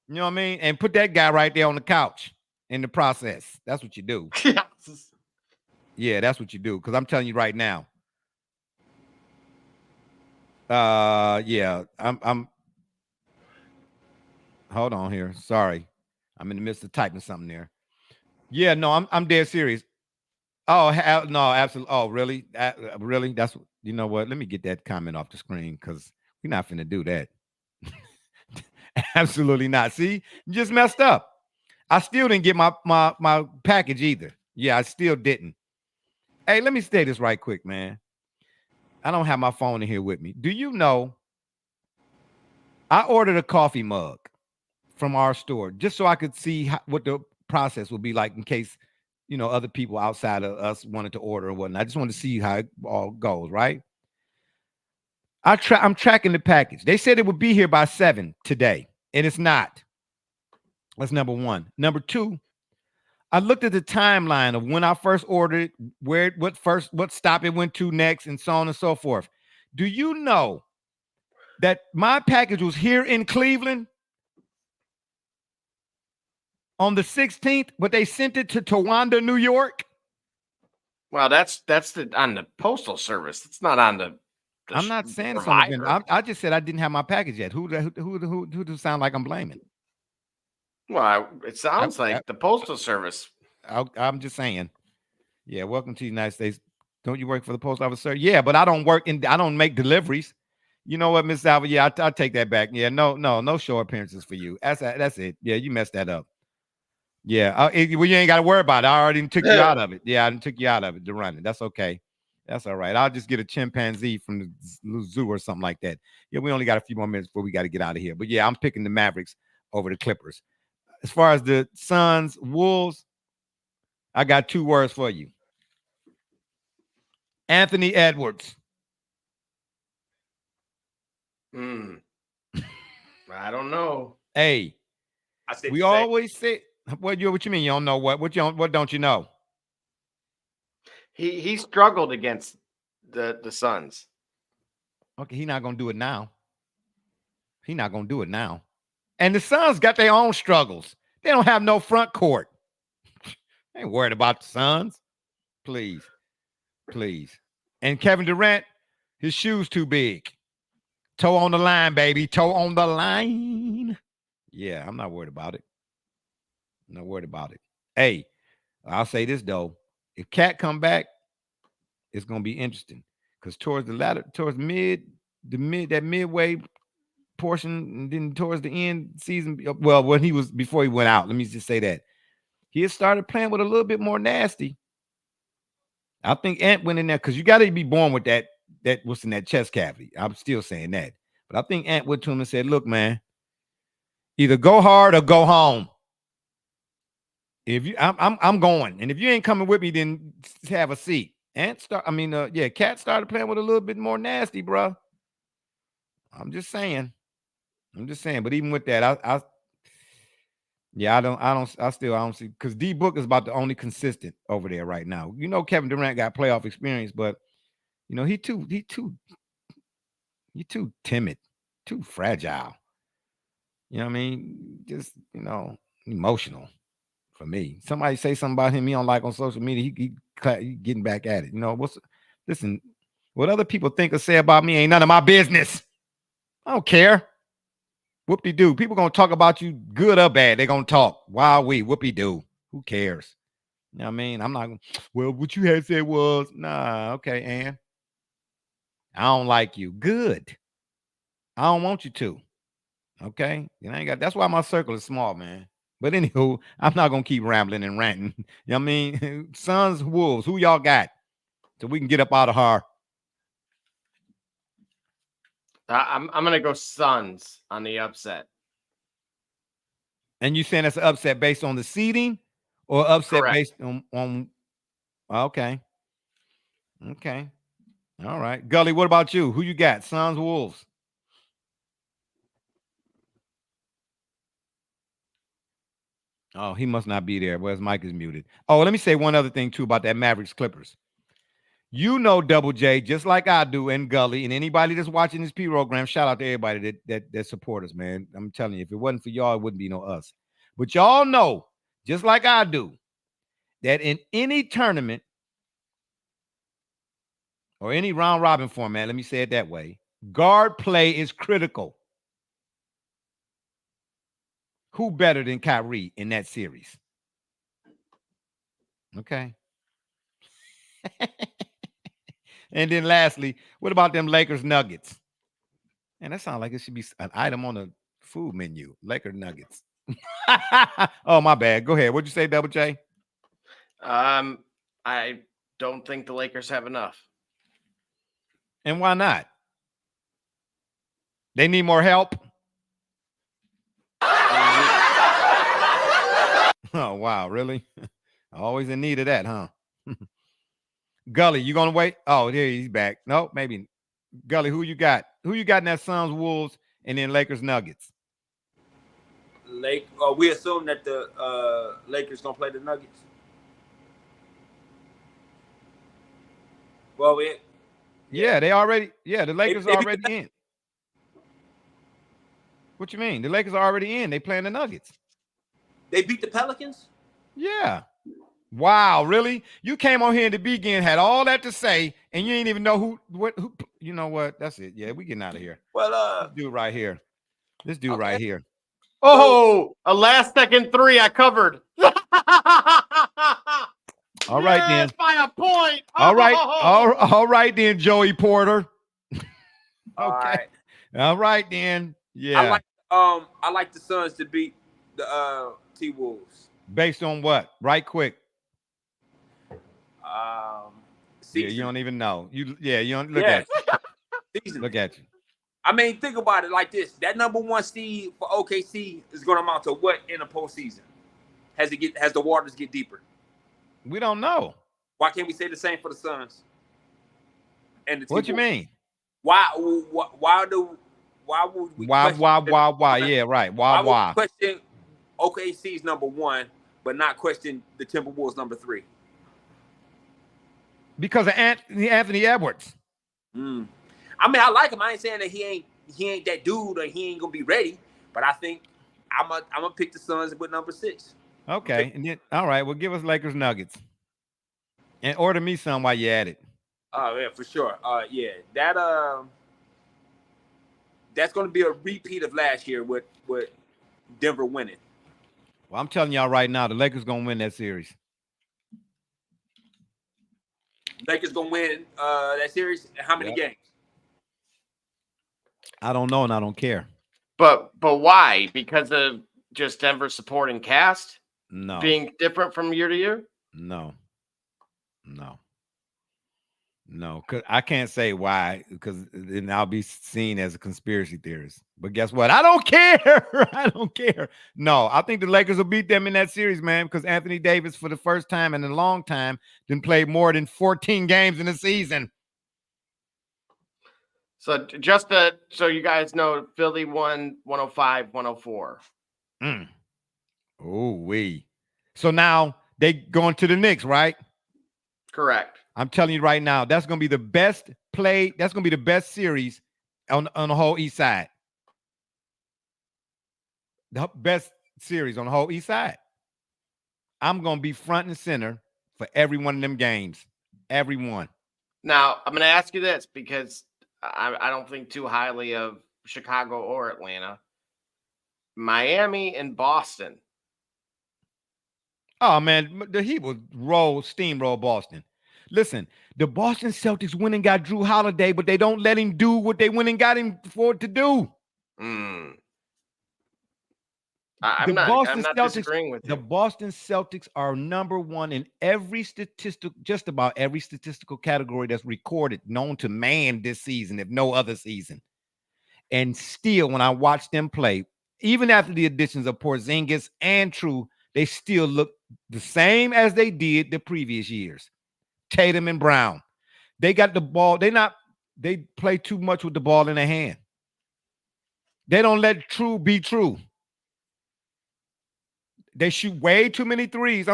You know what I mean? And put that guy right there on the couch in the process. That's what you do. Yeah, that's what you do. Because I'm telling you right now. Yeah, I'm. Hold on here. Sorry, I'm in the midst of typing something there. Yeah, no, I'm dead serious. Oh, no, absolutely. Oh, really? Really? That's you know what? Let me get that comment off the screen because we're not finna do that. Absolutely not. See, you just messed up. I still didn't get my package either. Yeah, I still didn't. Hey, let me say this right quick, man. I don't have my phone in here with me. Do you know I ordered a coffee mug from our store just so I could see what the process would be like in case, other people outside of us wanted to order or whatnot. I just wanted to see how it all goes, right? I'm tracking the package. They said it would be here by 7 today, and it's not. That's number one. Number two, I looked at the timeline of when I first ordered it, what stop it went to next, and so on and so forth. Do you know that my package was here in Cleveland on the 16th, but they sent it to Towanda, New York? Well, that's on the postal service. It's not on the I'm not saying it's on the vendor. I just said I didn't have my package yet. Who does it sound like I'm blaming? Well, it sounds like the postal service. I'm just saying. Yeah, welcome to the United States. Don't you work for the post office, sir? Yeah, but I don't make deliveries. You know what, Miss Alva? Yeah, I'll take that back. Yeah, no show appearances for you. That's it. Yeah, you messed that up. Yeah, well, you ain't got to worry about it. I already took you out of it. Yeah, I took you out of it to run it. That's okay. That's all right. I'll just get a chimpanzee from the zoo or something like that. Yeah, we only got a few more minutes before we got to get out of here. But yeah, I'm picking the Mavericks over the Clippers. As far as the Suns, Wolves, I got 2 words for you. Anthony Edwards. I don't know. Hey, we always say, what you mean you don't know what? What don't you know? He struggled against the Suns. Okay, he's not gonna do it now. He's not gonna do it now. And the Suns got their own struggles. They don't have no front court. I ain't worried about the Suns. Please. And Kevin Durant, his shoes too big. Toe on the line, baby. Toe on the line. Yeah, I'm not worried about it. Hey, I'll say this though. If Cat come back, it's gonna be interesting. Because towards that midway portion, and then towards the end season, well, before he went out, let me just say that. He had started playing with a little bit more nasty. I think Ant went in there because you got to be born with that what's in that chest cavity. I'm still saying that. But I think Ant went to him and said, look, man, either go hard or go home. If you I'm going. And if you ain't coming with me, then have a seat. Cat started playing with a little bit more nasty, bro. I'm just saying. But even with that, I still don't see, because D Book is about the only consistent over there right now. Kevin Durant got playoff experience, but he too timid, too fragile. You know what I mean? Just emotional for me. Somebody say something about him he don't like on social media, he getting back at it. Listen, what other people think or say about me ain't none of my business. I don't care. Whoop-de-doo. People gonna talk about you good or bad. They're gonna talk. Whoop-de-doo. Who cares? You know what I mean? I'm not gonna, well, what you had said was, nah, okay, Ann. I don't like you. Good. I don't want you to. Okay? That's why my circle is small, man. But anywho, I'm not gonna keep rambling and ranting. You know what I mean? Suns, Wolves, who y'all got? So we can get up out of here. I'm gonna go Suns on the upset. And you saying that's an upset based on the seeding, or upset Correct. Based on okay. All right. Gully, what about you? Who you got? Suns, Wolves? Oh, he must not be there. Well, his mic is muted. Oh, let me say one other thing too about that Mavericks Clippers. Double J, just like I do, and Gully, and anybody that's watching this program, shout out to everybody that support us, man. I'm telling you, if it wasn't for y'all, it wouldn't be no us. But y'all know, just like I do, that in any tournament, or any round robin format, let me say it that way, guard play is critical. Who better than Kyrie in that series? Okay. And then lastly, what about them Lakers Nuggets? And that sounds like it should be an item on the food menu. Laker Nuggets. Oh, my bad. Go ahead. What'd you say, Double J? I don't think the Lakers have enough. And why not? They need more help. Oh, wow. Really? Always in need of that, huh? Gully, you gonna wait? Oh, there he's back. No, maybe. Gully, who you got? Who you got in that Suns, Wolves, and then Lakers Nuggets? We assume that the Lakers gonna play the Nuggets. Well, yeah, they already. Yeah, the Lakers are already in. What you mean? The Lakers are already in. They playing the Nuggets. They beat the Pelicans? Yeah. Wow, really? You came on here in the beginning, had all that to say, and you didn't even know who. You know what? That's it. Yeah, we getting out of here. Well, this dude right here. This dude right here. Oh, a last second three I covered. All right, then. By a point. All right. All right, then, Joey Porter. Okay. All right, then. Yeah. I like the Suns to beat the T-Wolves. Based on what? Right quick. Season. Yeah, you don't even know. You don't look at you. Look at you. I mean, think about it like this. That number one seed for OKC is going to amount to what in the postseason? Has the waters get deeper? We don't know. Why can't we say the same for the Suns? And the What you mean? Why would we Why? Yeah, right. Why? Question OKC's number one, but not question the Timberwolves number three. Because of Anthony Edwards. I mean, I like him. I ain't saying that he ain't that dude or he ain't gonna be ready. But I think I'm gonna pick the Suns with number 6. Okay, and then all right. Well, give us Lakers Nuggets, and order me some while you're at it. Oh yeah, for sure. Yeah, that's gonna be a repeat of last year with Denver winning. Well, I'm telling y'all right now, the Lakers gonna win that series. Lakers gonna win that series. How many games? I don't know, and I don't care. But why? Because of just Denver's supporting cast? No. Being different from year to year? No. Cause I can't say why, because then I'll be seen as a conspiracy theorist. But guess what? I don't care. I don't care. No, I think the Lakers will beat them in that series, man, because Anthony Davis, for the first time in a long time, didn't play more than 14 games in a season. So so you guys know, Philly won 105-104. Oh, so now they going to the Knicks, right? Correct. I'm telling you right now, that's going to be the best play. That's going to be the best series on the whole East Side. The best series on the whole East Side. I'm going to be front and center for every one of them games. Every one. Now, I'm going to ask you this because I don't think too highly of Chicago or Atlanta. Miami and Boston. Oh, man, the Heat will steamroll Boston. Listen, the Boston Celtics went and got Drew Holiday, but they don't let him do what they went and got him for to do. I'm not disagreeing with you. The Boston Celtics are number one in every just about every statistical category that's recorded, known to man this season, if no other season. And still, when I watch them play, even after the additions of Porzingis and True, they still look the same as they did the previous years. Tatum and Brown. They got the ball. They play too much with the ball in their hand. They don't let True be True. They shoot way too many threes.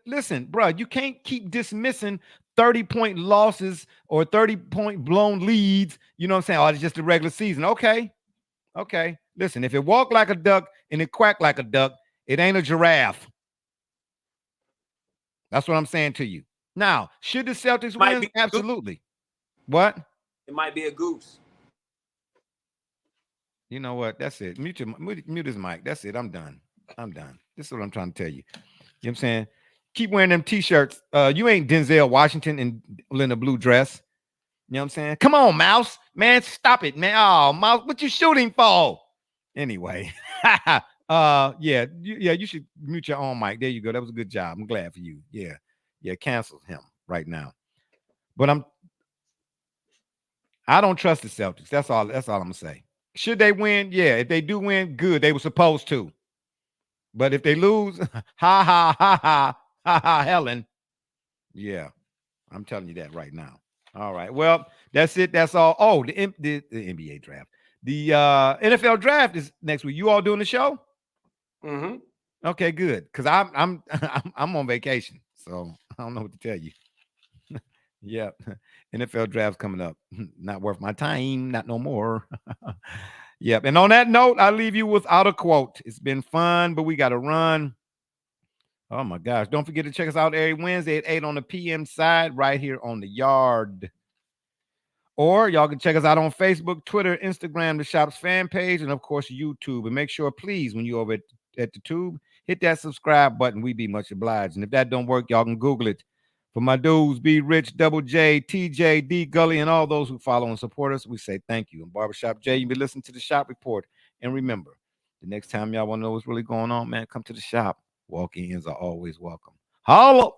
Listen, bro, you can't keep dismissing 30-point losses or 30-point blown leads. You know what I'm saying? Oh, it's just the regular season. Okay. Listen, if it walk like a duck and it quack like a duck, it ain't a giraffe. That's what I'm saying to you. Now, should the Celtics win? Absolutely. What? It might be a goose. You know what? That's it. Mute his mic. That's it. I'm done. This is what I'm trying to tell you. You know what I'm saying? Keep wearing them t-shirts. You ain't Denzel Washington in a blue dress. You know what I'm saying? Come on, Mouse. Man, stop it, man. Oh, Mouse, what you shooting for? Anyway. You should mute your own mic. There you go. That was a good job. I'm glad for you. Yeah, cancel him right now. But I don't trust the Celtics. That's all I'm gonna say. Should they win? Yeah, if they do win, good. They were supposed to. But if they lose, ha, Helen. Yeah, I'm telling you that right now. All right. Well, that's it. That's all. Oh, the NBA draft. The NFL draft is next week. You all doing the show? Mm-hmm. Okay, good. Because I'm on vacation, so I don't know what to tell you. Yeah, NFL draft's coming up. Not worth my time. Not no more. Yep. And on that note, I leave you without a quote. It's been fun, but we got to run. Oh my gosh! Don't forget to check us out every Wednesday at 8 on the PM side, right here on the Yard. Or y'all can check us out on Facebook, Twitter, Instagram, the shop's fan page, and of course YouTube. And make sure, please, when you're over at the tube, hit that subscribe button. We'd be much obliged. And if that don't work, y'all can Google it. For my dudes, B Rich, Double J, TJ, D Gully, and all those who follow and support us, we say thank you. And Barbershop J, you be listening to the Shop Report. And remember, the next time y'all want to know what's really going on, man, come to the shop. Walk-ins are always welcome. Holla!